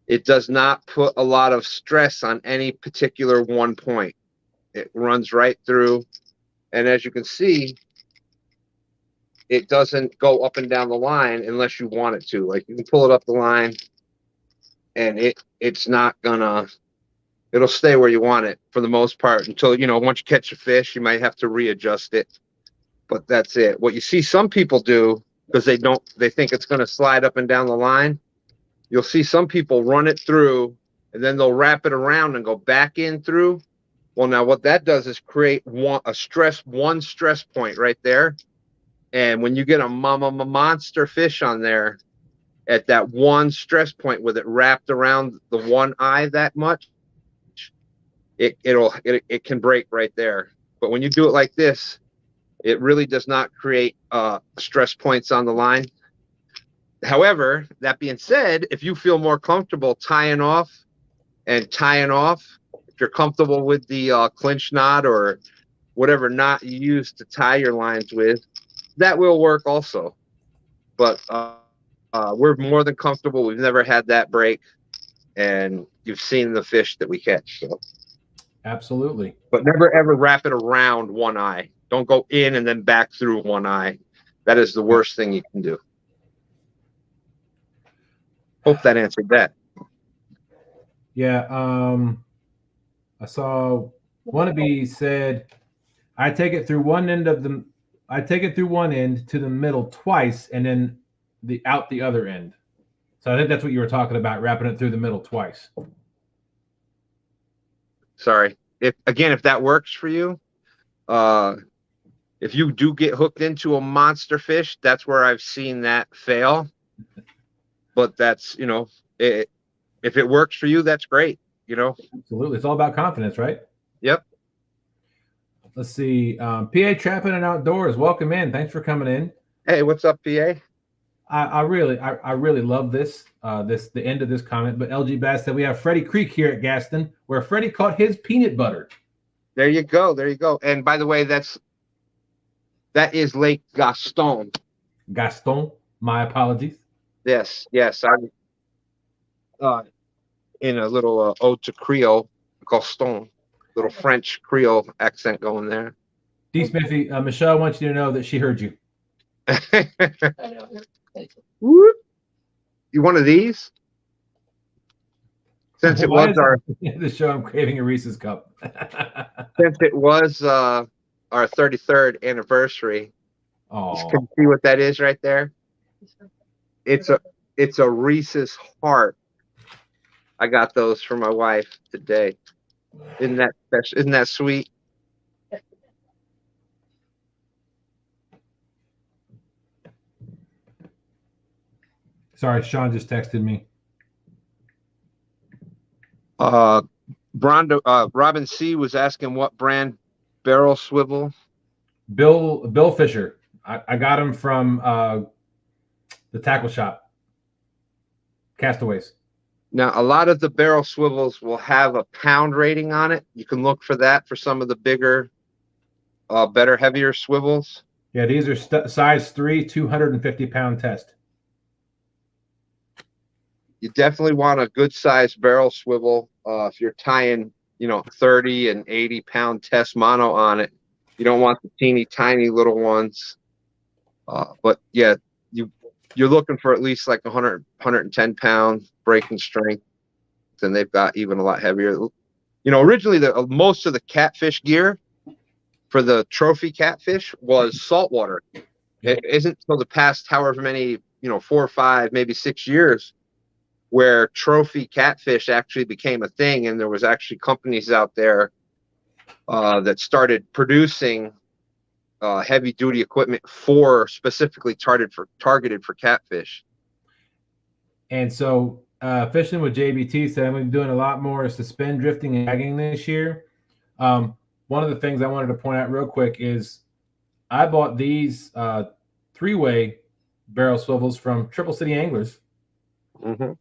It does not put a lot of stress on any particular one point. It runs right through. And as you can see, it doesn't go up and down the line unless you want it to. Like, you can pull it up the line and it's not gonna, it'll stay where you want it for the most part until, once you catch a fish, you might have to readjust it. But that's it. What you see some people do, because they think it's gonna slide up and down the line, you'll see some people run it through and then they'll wrap it around and go back in through. Well, now what that does is create one stress point right there. And when you get a monster fish on there at that one stress point with it wrapped around the one eye that much, it can break right there. But when you do it like this, It really does not create stress points on the line. However, that being said, if you feel more comfortable tying off, if you're comfortable with the clinch knot or whatever knot you use to tie your lines with, that will work also. But we're more than comfortable. We've never had that break, and you've seen the fish that we catch. So. Absolutely. But never ever wrap it around one eye. Don't go in and then back through one eye. That is the worst thing you can do. Hope that answered that. Yeah. I saw Wannabe said, I take it through one end to the middle twice and then out the other end. So I think that's what you were talking about, wrapping it through the middle twice. Sorry. If that works for you, if you do get hooked into a monster fish, that's where I've seen that fail. But that's, if it works for you, that's great. Absolutely. It's all about confidence, right? Yep. Let's see. PA Trapping and Outdoors. Welcome in. Thanks for coming in. Hey, what's up, PA? I really love this. The end of this comment. But LG Bass said we have Freddie Creek here at Gaston, where Freddie caught his peanut butter. There you go. And by the way, that is Lake Gaston. Gaston. My apologies. Yes. I'm in a little ode to Creole, Gaston, little French Creole accent going there. D. Smithy, Michelle wants you to know that she heard you. You one of these? Since it was the show, I'm craving a Reese's cup. Since it was our 33rd anniversary. Oh, you can see what that is right there. It's a Reese's heart. I got those for my wife today. Isn't that special? Isn't that sweet? Sorry, Sean just texted me. Robin C was asking what brand barrel swivel. Billfisher. I got him from the tackle shop. Castaways. Now, a lot of the barrel swivels will have a pound rating on it. You can look for that for some of the bigger, better, heavier swivels. Yeah, these are size 3, 250-pound test. You definitely want a good size barrel swivel. If you're tying, 30 and 80-pound test mono on it, you don't want the teeny tiny little ones. But yeah, you're looking for at least like 110-pound breaking strength. And they've got even a lot heavier. Originally most of the catfish gear for the trophy catfish was saltwater. It isn't until the past however many, 4 or 5, maybe 6 years where trophy catfish actually became a thing, and there was actually companies out there that started producing heavy duty equipment specifically targeted for catfish. And so Fishing with JBT said I'm going to be doing a lot more suspend drifting and gagging this year. One of the things I wanted to point out real quick is I bought these 3-way barrel swivels from Triple City Anglers. Mm-hmm.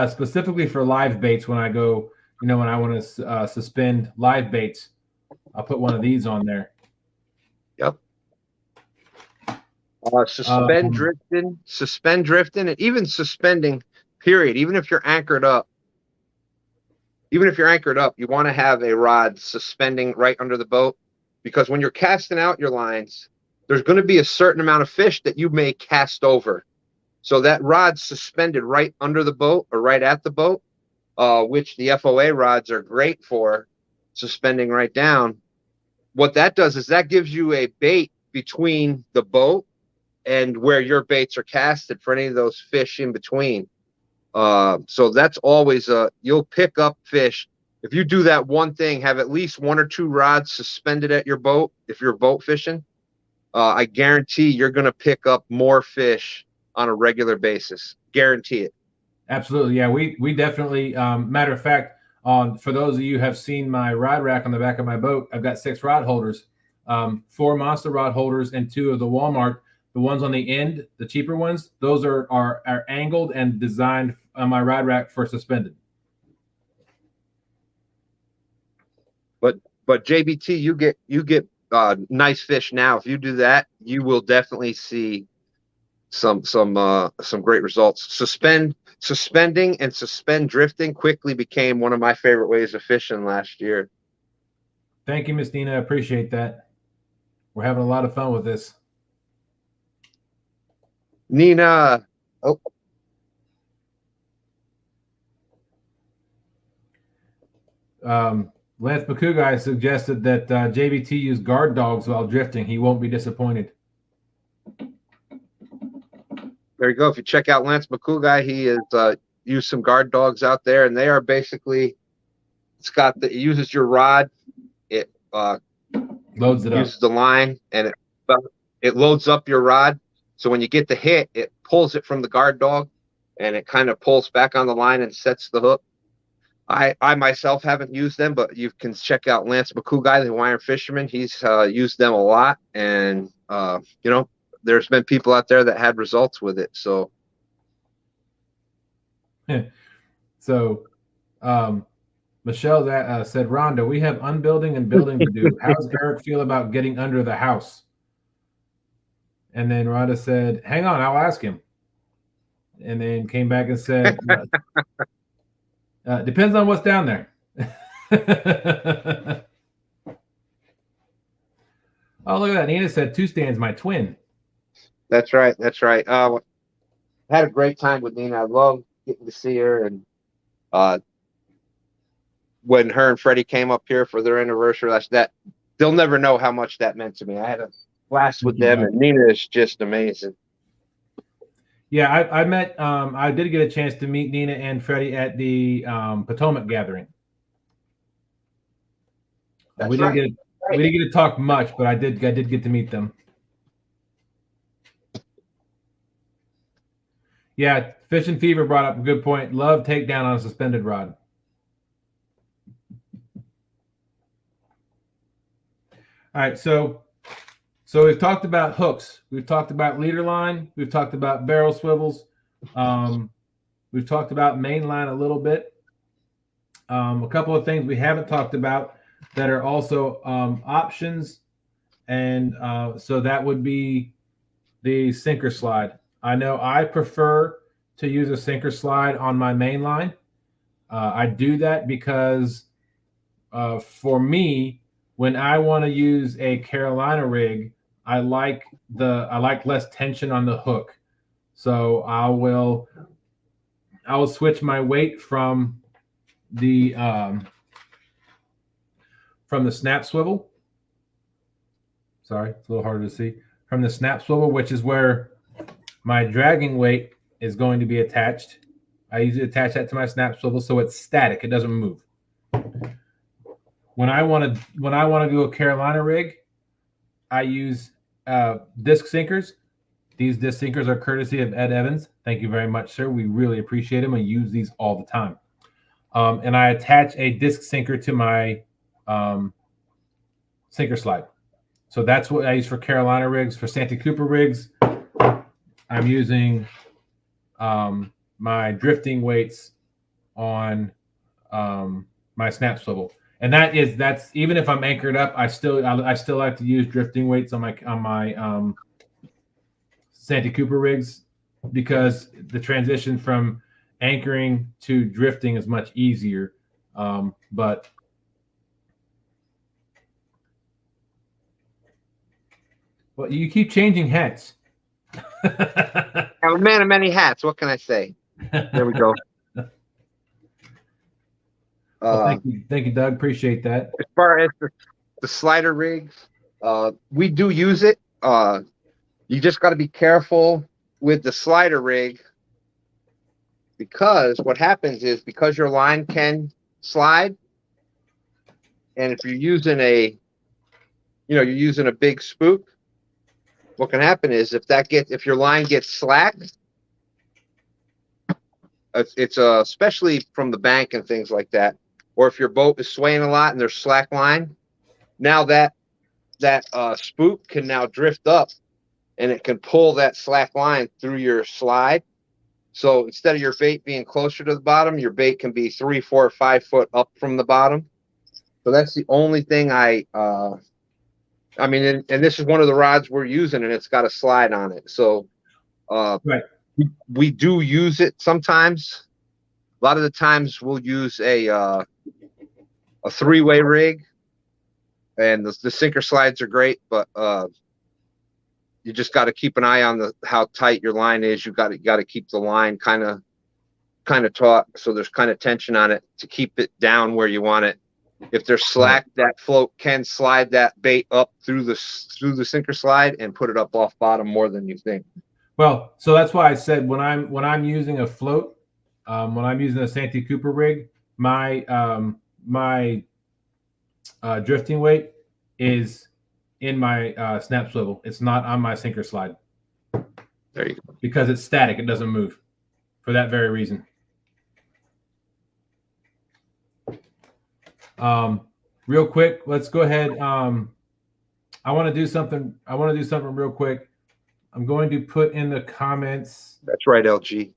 Specifically for live baits. When I go, when I want to suspend live baits, I'll put one of these on there. Yep. Suspend drifting, and even suspending. Period. Even if you're anchored up, you want to have a rod suspending right under the boat, because when you're casting out your lines, there's going to be a certain amount of fish that you may cast over. So that rod's suspended right under the boat or right at the boat, which the FOA rods are great for, suspending right down. What that does is that gives you a bait between the boat and where your baits are casted for any of those fish in between. So that's always you'll pick up fish. If you do that one thing, have at least 1 or 2 rods suspended at your boat. If you're boat fishing, I guarantee you're going to pick up more fish on a regular basis. Guarantee it. Absolutely. Yeah, we definitely, matter of fact, for those of you who have seen my rod rack on the back of my boat, I've got 6 rod holders. 4 monster rod holders and 2 of the Walmart. The ones on the end, the cheaper ones, those are angled and designed on my rod rack for suspended. But JBT, you get nice fish now. If you do that, you will definitely see some great results. Suspending and suspend drifting quickly became one of my favorite ways of fishing last year. Thank you, Miss Nina. I appreciate that. We're having a lot of fun with this. Nina, oh. Lance McCouguy suggested that JBT use guard dogs while drifting. He won't be disappointed. There you go. If you check out Lance McCouguy, he has used some guard dogs out there, and they are basically, it uses your rod, it loads it up, uses the line, and it loads up your rod. So when you get the hit, it pulls it from the guard dog, and it kind of pulls back on the line and sets the hook. I myself haven't used them, but you can check out Lance McCouguy, the Hawaiian fisherman. He's used them a lot, and you know, there's been people out there that had results with it. So, Michelle said, Rhonda, we have unbuilding and building to do. How does Eric feel about getting under the house? And then Rhonda said, hang on, I'll ask him. And then came back and said, depends on what's down there. Oh, look at that. Nina said 2Stan's my twin. That's right. That's right. Had a great time with Nina. I love getting to see her. And when her and Freddie came up here for their anniversary, they'll never know how much that meant to me. I had a blast with them, and Nina is just amazing. Yeah, I did get a chance to meet Nina and Freddie at the Potomac gathering. We didn't get to talk much, but I did get to meet them. Yeah, Fish and Fever brought up a good point. Love takedown on a suspended rod. All right, so we've talked about hooks. We've talked about leader line. We've talked about barrel swivels. We've talked about main line a little bit. A couple of things we haven't talked about that are also options, and so that would be the sinker slide. I know I prefer to use a sinker slide on my main line. I do that because for me, when I want to use a Carolina rig, I like less tension on the hook. So I will switch my weight from the snap swivel. Sorry, it's a little harder to see. From the snap swivel, which is where my dragging weight is going to be attached. I usually attach that to my snap swivel so it's static. It doesn't move. When I want to do a Carolina rig, I use disc sinkers. These disc sinkers are courtesy of Ed Evans. Thank you very much, sir. We really appreciate them. I use these all the time. And I attach a disc sinker to my sinker slide. So that's what I use for Carolina rigs. For Santa Cooper rigs, I'm using my drifting weights on my snap swivel. And that's even if I'm anchored up, I still like to use drifting weights on my Santa Cooper rigs, because the transition from anchoring to drifting is much easier. But well, you keep changing hats. I'm a man of many hats. What can I say? There we go. Well, thank you, Doug. Appreciate that. As far as the slider rigs, we do use it. You just got to be careful with the slider rig, because what happens is, because your line can slide, and if you're using you're using a big spook, what can happen is if your line gets slack, it's especially from the bank and things like that, or if your boat is swaying a lot and there's slack line, now that that spook can now drift up, and it can pull that slack line through your slide. So instead of your bait being closer to the bottom, your bait can be 3, 4, 5 foot up from the bottom. So that's the only thing I mean, and this is one of the rods we're using, and it's got a slide on it. So Right. we do use it sometimes. A lot of the times we'll use a 3-way rig, and the sinker slides are great, but you just got to keep an eye on how tight your line is. You got to keep the line kind of taut, so there's kind of tension on it to keep it down where you want it. If there's slack, that float can slide that bait up through the sinker slide and put it up off bottom more than you think. Well, so that's why I said when I'm using a float, when I'm using a Santee Cooper rig, my drifting weight is in my snap swivel. It's not on my sinker slide. There you go. Because it's static, it doesn't move. For that very reason. Real quick, let's go ahead. I want to do something real quick. I'm going to put in the comments. That's right, LG.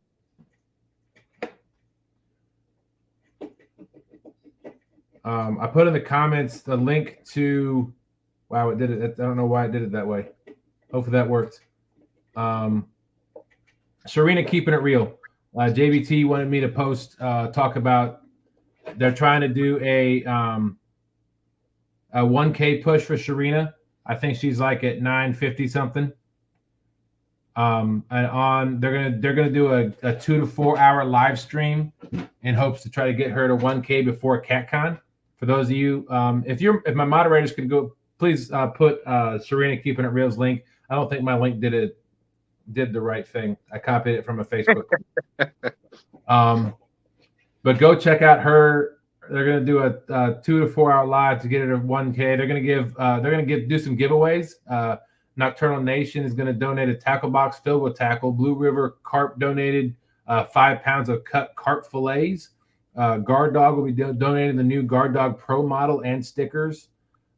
I put in the comments the link to. Wow, it did it. I don't know why it did it that way. Hopefully that worked. Sharina keeping it real. JBT wanted me to post, talk about. They're trying to do a 1K push for Sharina. I think she's like at 950 something. And they're gonna do a 2 to 4 hour live stream in hopes to try to get her to 1K before CatCon. For those of you, if my moderators could go, please put Sharina keeping it real's link. I don't think my link did the right thing. I copied it from a Facebook. But go check out her. They're gonna do a 2 to 4 hour live to get her to 1K. They're gonna do some giveaways. Nocturnal Nation is going to donate a tackle box filled with tackle. Blue River Carp donated 5 pounds of cut carp fillets. Guard Dog will be donating the new Guard Dog Pro model and stickers.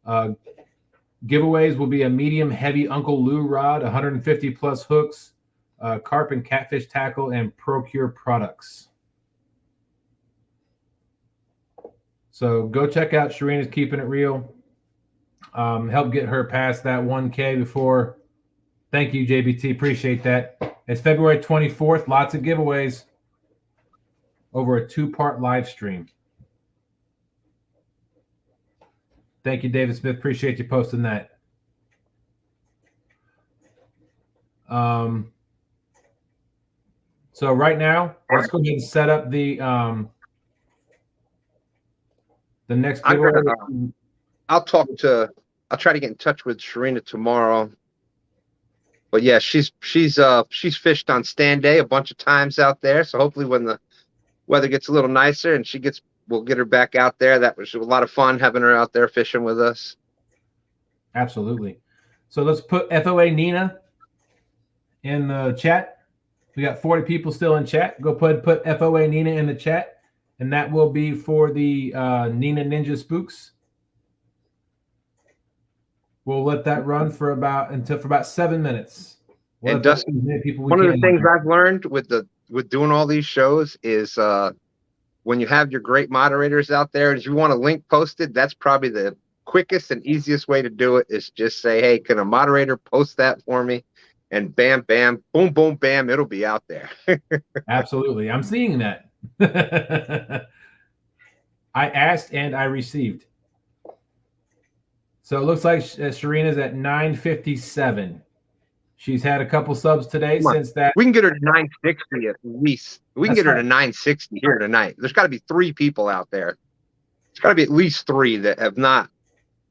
Giveaways will be a medium heavy Uncle Lou rod, 150 plus hooks, carp and catfish tackle, and Procure products. So go check out Sharina's Keeping It Real. Help get her past that 1K before. Thank you, JBT. Appreciate that. It's February 24th. Lots of giveaways over a 2-part live stream. Thank you, David Smith. Appreciate you posting that. So right now, let's go ahead and set up the next giveaway. I'll try to get in touch with Sharina tomorrow. But yeah, she's fished on stand day a bunch of times out there. So hopefully when the weather gets a little nicer and we'll get her back out there. That was a lot of fun having her out there fishing with us. Absolutely. So let's put FOA Nina in the chat. We got 40 people still in chat. Go put FOA Nina in the chat, and that will be for the Nina Ninja Spooks. We'll let that run for about 7 minutes. And Dustin, one of the things I've learned with doing all these shows is when you have your great moderators out there, if you want a link posted, that's probably the quickest and easiest way to do it. Is just say, hey, can a moderator post that for me? And bam, bam, boom, boom, bam, it'll be out there. Absolutely. I'm seeing that. I asked and I received. So it looks like Sharina's at 957. She's had a couple subs today since that. We can get her to 960 at least. We can get her to 960 here tonight. There's got to be 3 people out there. There's got to be at least 3 that have not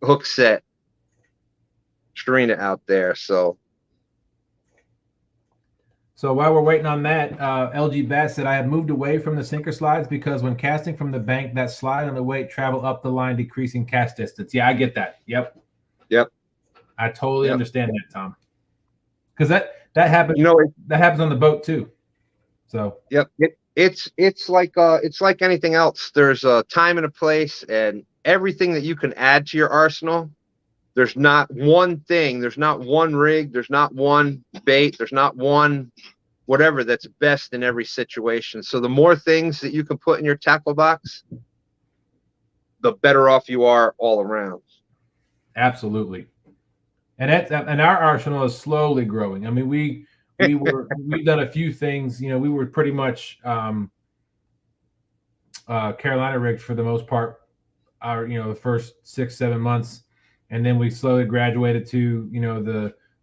hook set Sharina out there. So while we're waiting on that, LG Bass said, I have moved away from the sinker slides because when casting from the bank, that slide on the weight travel up the line, decreasing cast distance. Yeah, I get that. Yep. I totally understand that, Tom. Because that happens. That happens on the boat too. So it's like anything else. There's a time and a place, and everything that you can add to your arsenal, there's not one thing, there's not one rig, there's not one bait, there's not one whatever that's best in every situation. So the more things that you can put in your tackle box, the better off you are all around. Absolutely. And our arsenal is slowly growing. I mean, we've done a few things. You know, we were pretty much Carolina rigs for the most part. The first 6-7 months, and then we slowly graduated to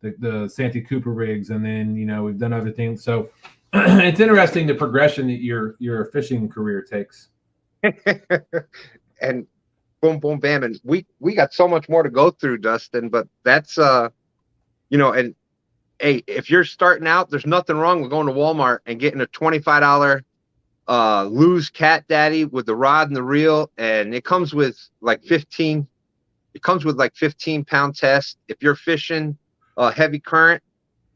the Santee Cooper rigs, and then we've done other things. So it's interesting the progression that your fishing career takes. And boom, boom, bam, and we got so much more to go through, Dustin. But that's and hey, if you're starting out, there's nothing wrong with going to Walmart and getting a $25 Lose Cat Daddy with the rod and the reel, and it comes with like 15. It comes with like 15-pound test. If you're fishing heavy current,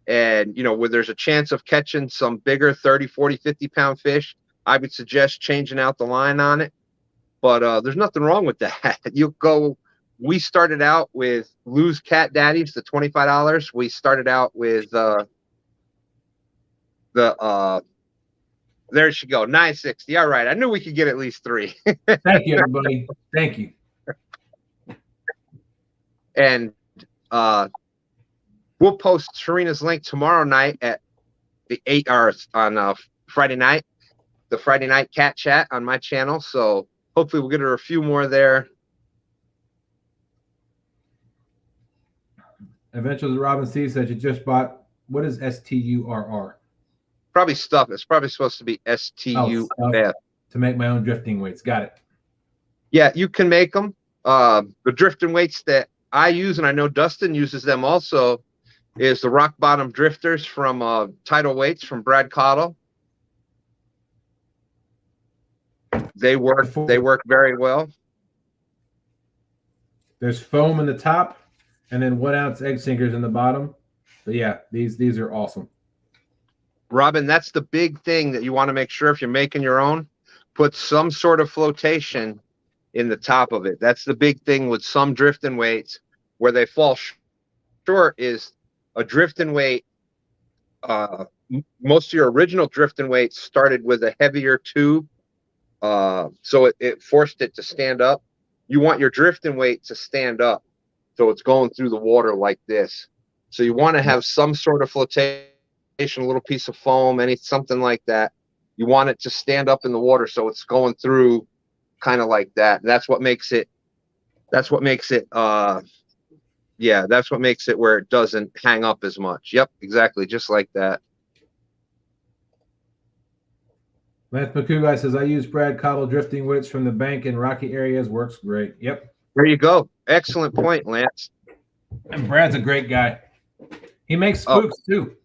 and where there's a chance of catching some bigger 30, 40, 50-pound fish, I would suggest changing out the line on it. But there's nothing wrong with that. We started out with Lose Cat Daddies, the $25. We started out with there she go, 960. All right, I knew we could get at least 3. Thank you, everybody. Thank you. And we'll post Serena's link tomorrow night at the 8 hours on Friday night, the Friday night cat chat on my channel. So hopefully we'll get her a few more there. Adventures of Robin C said you just bought. What is STURR? Probably stuff. It's probably supposed to be STUF. To make my own drifting weights. Got it. Yeah, you can make them. The drifting weights that I use, and I know Dustin uses them also, is the rock bottom drifters from Tidal Weights from Brad Caudell. They work very well. There's foam in the top, and then 1 ounce egg sinkers in the bottom. But yeah, these are awesome. Robin, that's the big thing that you want to make sure if you're making your own, put some sort of flotation in the top of it. That's the big thing with some drifting weights where they fall short is a drifting weight. Most of your original drifting weights started with a heavier tube. So it forced it to stand up. You want your drifting weight to stand up. So it's going through the water like this. So you want to have some sort of flotation, a little piece of foam, something like that. You want it to stand up in the water so it's going through kind of like that. And that's what makes it that's what makes it where it doesn't hang up as much. Yep, exactly, just like that. Lance McCougai says, I use Brad Caudell drifting weights from the bank in rocky areas. Works great. Yep. There you go. Excellent point, Lance. And Brad's a great guy. He makes spooks too.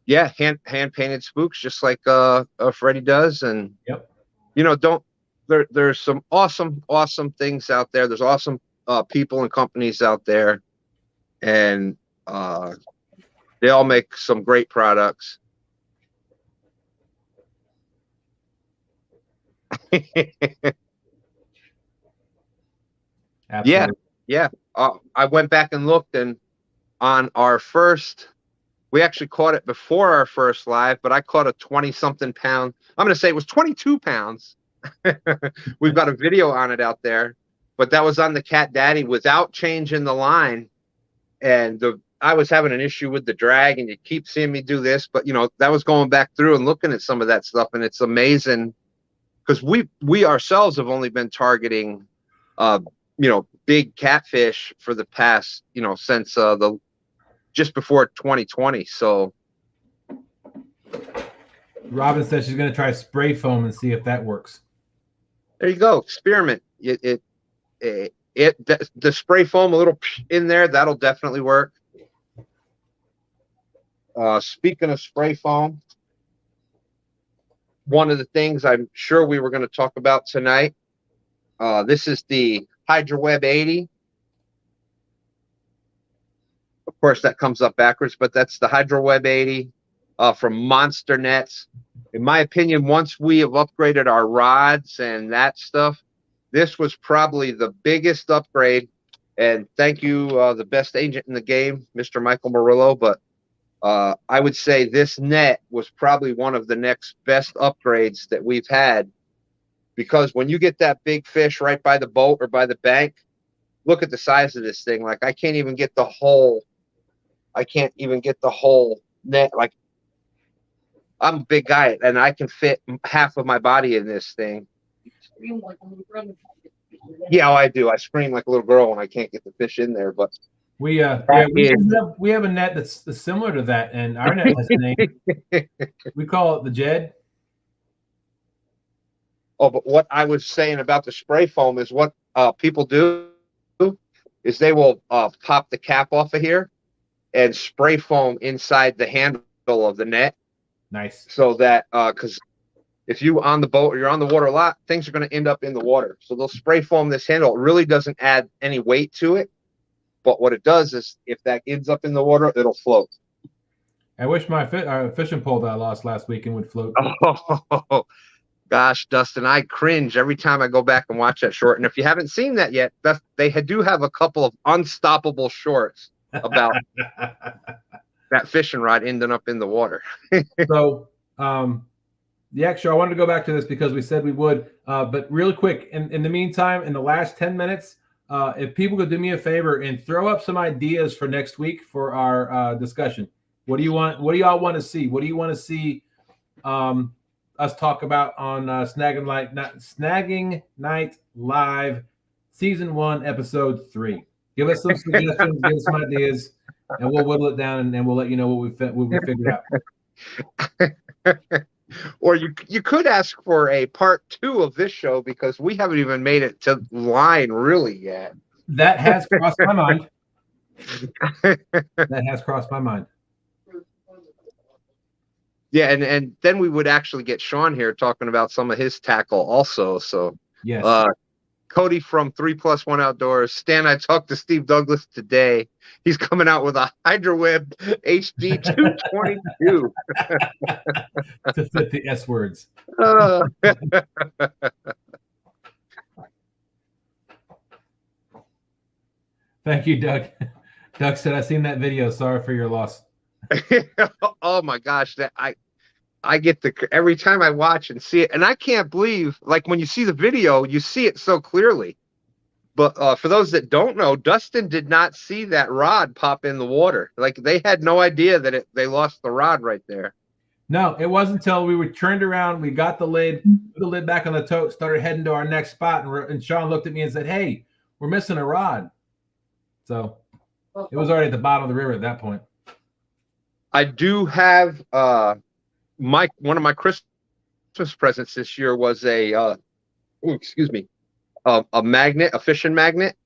Yeah, hand painted spooks, just like Freddie does. And yep. There's some awesome things out there. There's awesome people and companies out there, and they all make some great products. Yeah. I went back and looked, and on our first, we actually caught it before our first live, but I caught a 20-something pound. I'm going to say it was 22 pounds. We've got a video on it out there, but that was on the Cat Daddy without changing the line. And I was having an issue with the drag, and you keep seeing me do this, but that was going back through and looking at some of that stuff, and it's amazing because we ourselves have only been targeting big catfish for the past since just before 2020. So Robin says she's going to try spray foam and see if that works. There you go. Experiment. The spray foam a little in there, that'll definitely work. Speaking of spray foam, one of the things I'm sure we were going to talk about tonight, this is the HydroWeb 80. Of course, that comes up backwards, but that's the HydroWeb 80 from Monster Nets. In my opinion, once we have upgraded our rods and that stuff, this was probably the biggest upgrade And thank you, the best agent in the game, Mr. Michael Murillo. But I would say this net was probably one of the next best upgrades that we've had, because when you get that big fish right by the boat or by the bank, look at the size of this thing. Like, I can't even get the whole net. Like, I'm a big guy and I can fit half of my body in this thing. Yeah, I do. I scream like a little girl when I can't get the fish in there. But we have a net that's similar to that, and our net has a name. We call it the Jed. Oh, but what I was saying about the spray foam is what people do is they will pop the cap off of here and spray foam inside the handle of the net. Nice. So that because if you on the boat or you're on the water a lot, things are going to end up in the water. So they'll spray foam this handle. It really doesn't add any weight to it. But what it does is if that ends up in the water, it'll float. I wish my fishing pole that I lost last weekend would float. Oh, gosh, Dustin, I cringe every time I go back and watch that short. And if you haven't seen that yet, they do have a couple of unstoppable shorts about that fishing rod ending up in the water. So, the extra, I wanted to go back to this because we said we would, but really quick, in the meantime, in the last 10 minutes, if people could do me a favor and throw up some ideas for next week for our discussion. What do you want? What do y'all want to see? What do you want to see us talk about on Snagging Night Live, Season 1, Episode 3? Give us some suggestions, give us some ideas, and we'll whittle it down, and we'll let you know what we figured out. Or you could ask for a part 2 of this show, because we haven't even made it to line really yet. That has crossed my mind. That has crossed my mind. Yeah, and then we would actually get Sean here talking about some of his tackle also. So yes. Cody from 3+1 Outdoors. Stan, I talked to Steve Douglas today. He's coming out with a HydroWeb HD 222. To fit the S words. Thank you, Doug. Doug said, "I seen that video. Sorry for your loss." Oh my gosh, that I get every time I watch and see it, and I can't believe, like, when you see the video, you see it so clearly. But for those that don't know, Dustin did not see that rod pop in the water. Like, they had no idea that they lost the rod right there. No, it wasn't until we were turned around, we got the lid back on the tote, started heading to our next spot, and Sean looked at me and said, "Hey, we're missing a rod." So it was already at the bottom of the river at that point. I do have one of my Christmas presents this year was a magnet, a fishing magnet.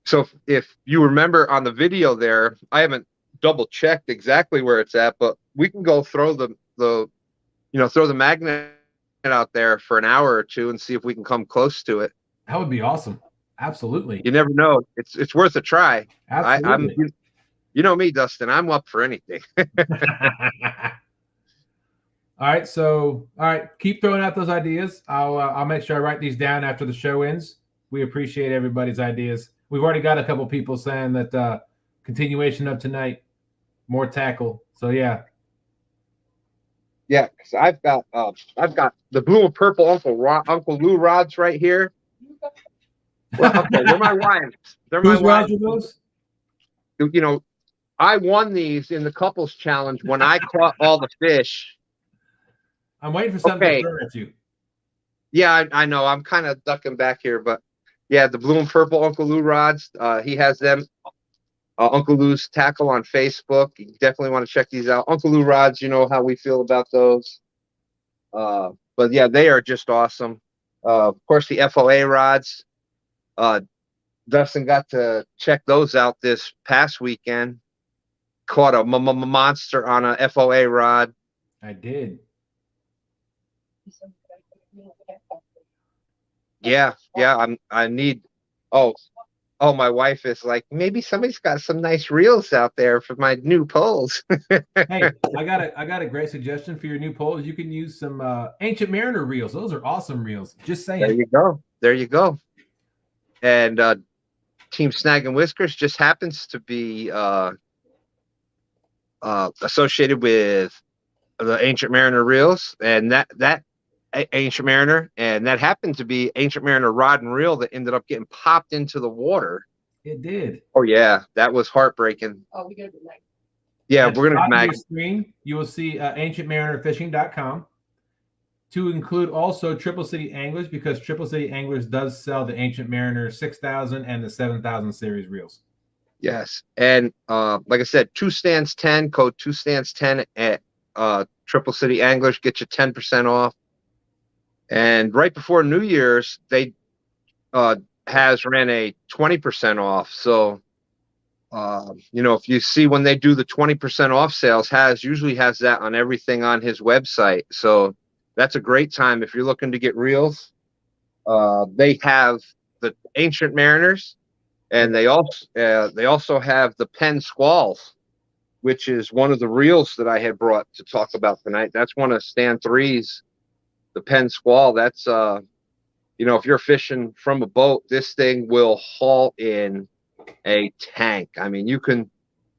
So if you remember on the video there, I haven't double checked exactly where it's at, but we can go throw the magnet out there for an hour or two and see if we can come close to it. That would be awesome. Absolutely. You never know. It's worth a try. Absolutely. You know me, Dustin. I'm up for anything. All right. Keep throwing out those ideas. I'll make sure I write these down after the show ends. We appreciate everybody's ideas. We've already got a couple people saying that continuation of tonight, more tackle. So yeah. Yeah, because I've got the blue and purple Uncle Lou rods right here. Well, okay, they're my wives. Whose rods are those? You know, I won these in the couples challenge when I caught all the fish. I'm waiting for something to throw at you. Yeah, I know. I'm kind of ducking back here, but yeah, the blue and purple Uncle Lou rods. He has them. Uncle Lou's Tackle on Facebook. You definitely want to check these out. Uncle Lou rods, you know how we feel about those. But yeah, they are just awesome. Of course, the FOA rods. Dustin got to check those out this past weekend. Caught a monster on a FOA rod. I did. Yeah. I need. Oh, my wife is like, maybe somebody's got some nice reels out there for my new poles. Hey, I got a great suggestion for your new poles. You can use some Ancient Mariner reels. Those are awesome reels. Just saying. There you go. And Team Snaggin Whiskers just happens to be associated with the Ancient Mariner reels, and that Ancient Mariner, and that happened to be Ancient Mariner rod and reel that ended up getting popped into the water. It did. Oh yeah, that was heartbreaking. Oh, we got to mag. Yeah, At we're the gonna bottom of mag. your screen, you will see ancientmarinerfishing.com, to include also Triple City Anglers, because Triple City Anglers does sell the Ancient Mariner 6000 and the 7000 series reels. Yes, and like I said, 2Stan's 10 code 2Stan's 10 at Triple City Anglers get you 10% off. And right before New Year's, they has ran a 20% off. So you know, if you see when they do the 20% off sales, usually has that on everything on his website. So that's a great time if you're looking to get reels. They have the Ancient Mariners, and they also have the Penn Squalls, which is one of the reels that I had brought to talk about tonight. That's one of Stan 3's, the Penn Squall. That's you know, if you're fishing from a boat, this thing will haul in a tank. I mean, you could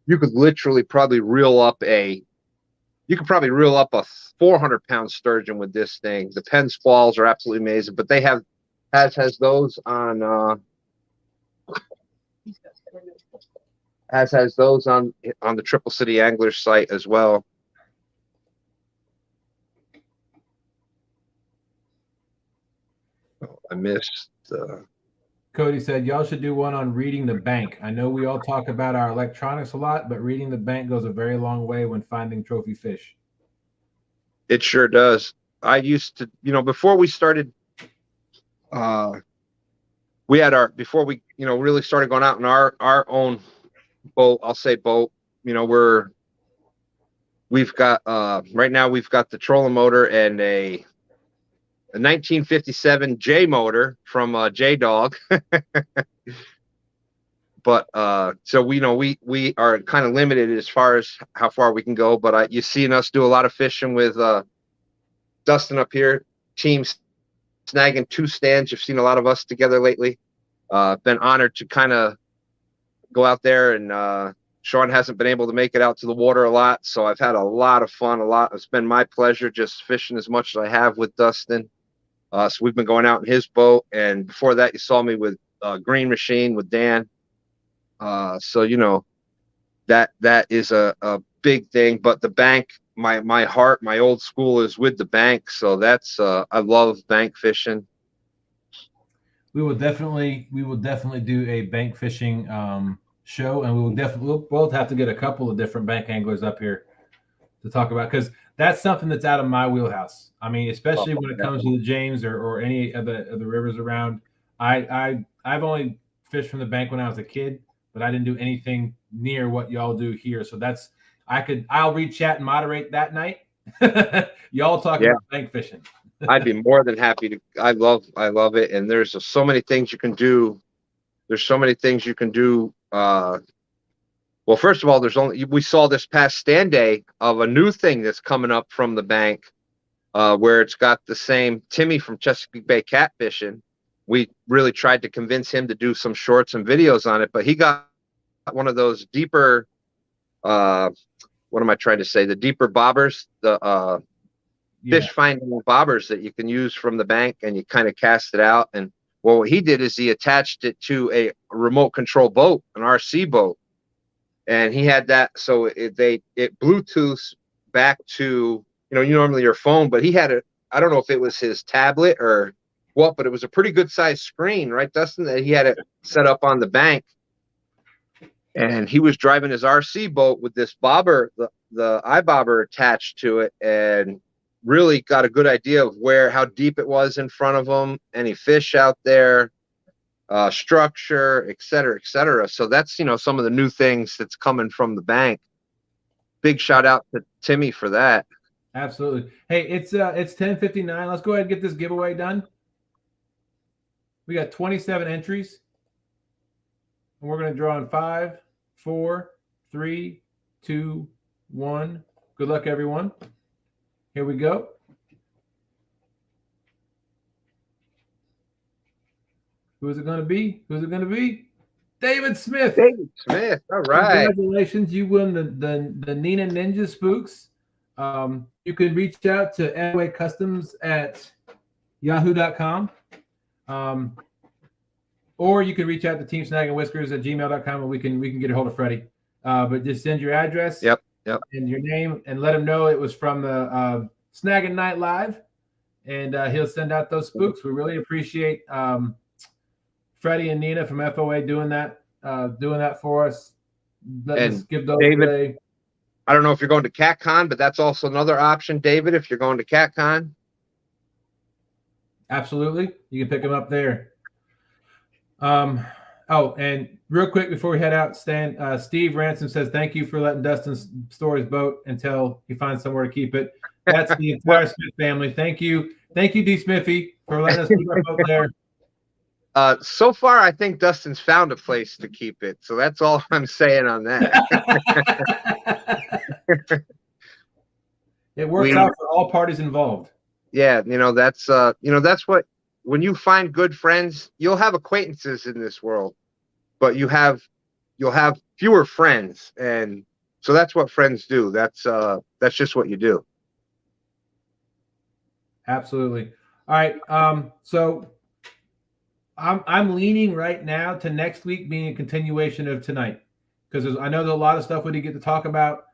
literally probably reel up a 400-pound sturgeon with this thing. The Penn Squalls are absolutely amazing, but they has those on has those on the Triple City Anglers site as well. Oh, I missed. Cody said, y'all should do one on reading the bank. I know we all talk about our electronics a lot, but reading the bank goes a very long way when finding trophy fish. It sure does. I used to, you know, before we started, before we, you know, really started going out in our own boat, I'll say boat, you know, we've got, right now we've got the trolling motor and a 1957 J motor from J Dog. But so we know we are kind of limited as far as how far we can go. But you've seen us do a lot of fishing with Dustin up here, Team Snaggin 2Stan's. You've seen a lot of us together lately. Been honored to kind of go out there, and Sean hasn't been able to make it out to the water a lot, so I've had a lot of fun. It's been my pleasure just fishing as much as I have with Dustin. So we've been going out in his boat, and before that, you saw me with Green Machine with Dan. So you know, that is a big thing. But the bank, my heart, my old school is with the bank. So that's I love bank fishing. We will definitely do a bank fishing show, and we'll both have to get a couple of different bank anglers up here to talk about, because that's something that's out of my wheelhouse. I mean, especially when it comes to the James or any of the rivers around. I've only fished from the bank when I was a kid, but I didn't do anything near what y'all do here. So I'll read chat and moderate that night. Y'all talk about bank fishing. I'd be more than happy to. I love it, and there's so many things you can do. There's so many things you can do. Well, first of all, we saw this past stand day of a new thing that's coming up from the bank, where it's got the same Timmy from Chesapeake Bay Catfishing. We really tried to convince him to do some shorts and videos on it, but he got one of those deeper, what am I trying to say? The deeper bobbers, the fish finding bobbers that you can use from the bank, and you kind of cast it out. And well, what he did is he attached it to a remote control boat, an RC boat. And he had that, so it Bluetooths back to, you know, normally your phone, but he had I don't know if it was his tablet or what, but it was a pretty good sized screen, right, Dustin, that he had it set up on the bank. And he was driving his RC boat with this bobber, the iBobber attached to it, and really got a good idea of how deep it was in front of him, any fish out there, structure, et cetera, et cetera. So that's, you know, some of the new things that's coming from the bank. Big shout out to Timmy for that. Absolutely. Hey, it's 10:59. Let's go ahead and get this giveaway done. We got 27 entries, and we're going to draw in 5, 4, 3, 2, 1. Good luck, everyone. Here we go. Who's it going to be? Who's it going to be? David Smith. David Smith. All right. Congratulations. You won the Nina Ninja Spooks. You can reach out to customs@yahoo.com. Or you can reach out to teamsnaggingwhiskers@gmail.com and we can get a hold of Freddie. But just send your address Yep. and your name and let him know it was from the Snaggin' Night Live. And he'll send out those spooks. We really appreciate Freddie and Nina from FOA doing that for us. Let's give those David, away. I don't know if you're going to CatCon, but that's also another option, David, if you're going to CatCon. Absolutely. You can pick them up there. Oh, and real quick before we head out, Steve Ransom says, thank you for letting Dustin store his boat until he finds somewhere to keep it. That's the entire Smith family. Thank you. Thank you, D. Smithy, for letting us keep our boat there. So far, I think Dustin's found a place to keep it. So that's all I'm saying on that. It works out for all parties involved. Yeah, that's what, when you find good friends, you'll have acquaintances in this world, but you'll have fewer friends, and so that's what friends do. That's just what you do. Absolutely. All right. So I'm leaning right now to next week being a continuation of tonight, because I know there's a lot of stuff we didn't get to talk about.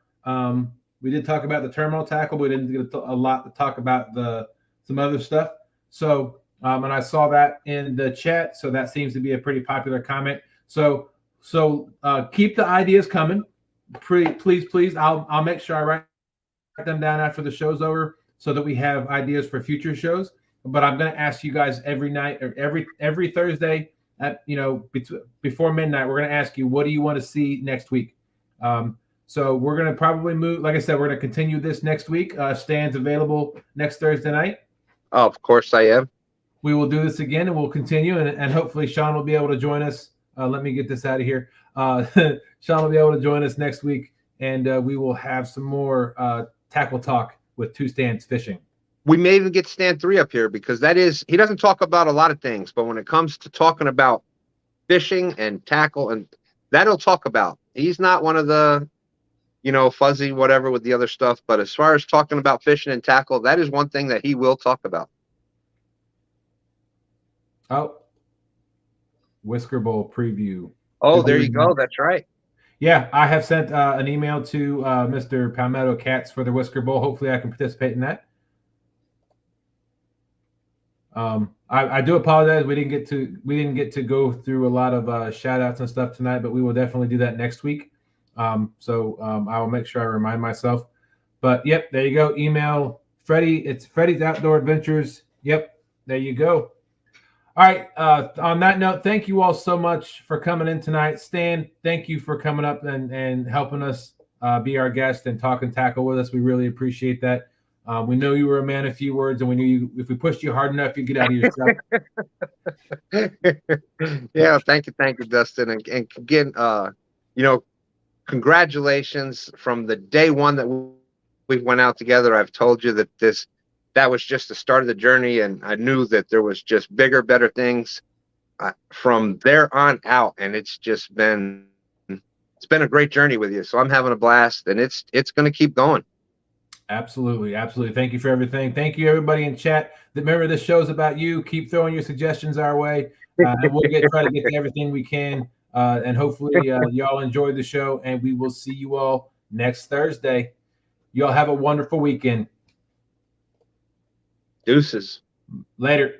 We did talk about the terminal tackle, but we didn't get a lot to talk about some other stuff. So, and I saw that in the chat, so that seems to be a pretty popular comment. So keep the ideas coming, please. I'll make sure I write them down after the show's over, so that we have ideas for future shows. But I'm going to ask you guys every night or every Thursday at before midnight. We're going to ask you, what do you want to see next week? So we're going to probably move. Like I said, we're going to continue this next week. Stan's available next Thursday night. Oh, of course I am. We will do this again, and we'll continue, and hopefully Sean will be able to join us. Let me get this out of here. Sean will be able to join us next week, and we will have some more tackle talk with 2Stan's Fishing. We may even get Stan 3 up here, because he doesn't talk about a lot of things, but when it comes to talking about fishing and tackle, and that he'll talk about. He's not one of the, fuzzy whatever with the other stuff, but as far as talking about fishing and tackle, that is one thing that he will talk about. Oh, Whisker Bowl preview. Oh, there you go. That's right. Yeah, I have sent an email to Mr. Palmetto Cats for the Whisker Bowl. Hopefully I can participate in that. I do apologize. We didn't get to go through a lot of shout outs and stuff tonight, but we will definitely do that next week. So I will make sure I remind myself. But yep, there you go. Email Freddie. It's Freddie's Outdoor Adventures. Yep, there you go. All right. On that note, thank you all so much for coming in tonight. Stan, thank you for coming up and helping us be our guest and talk and tackle with us. We really appreciate that. We know you were a man of few words, and we knew if we pushed you hard enough, you'd get out of yourself. Yeah, thank you, Dustin. And again, congratulations from the day one that we went out together. I've told you that that was just the start of the journey, and I knew that there was just bigger, better things from there on out, and it's been a great journey with you. So I'm having a blast, and it's going to keep going. Absolutely. Thank you for everything. Thank you, everybody in chat. Remember, this show's about you. Keep throwing your suggestions our way, and we'll try to get to everything we can. And hopefully, y'all enjoyed the show. And we will see you all next Thursday. Y'all have a wonderful weekend. Deuces. Later.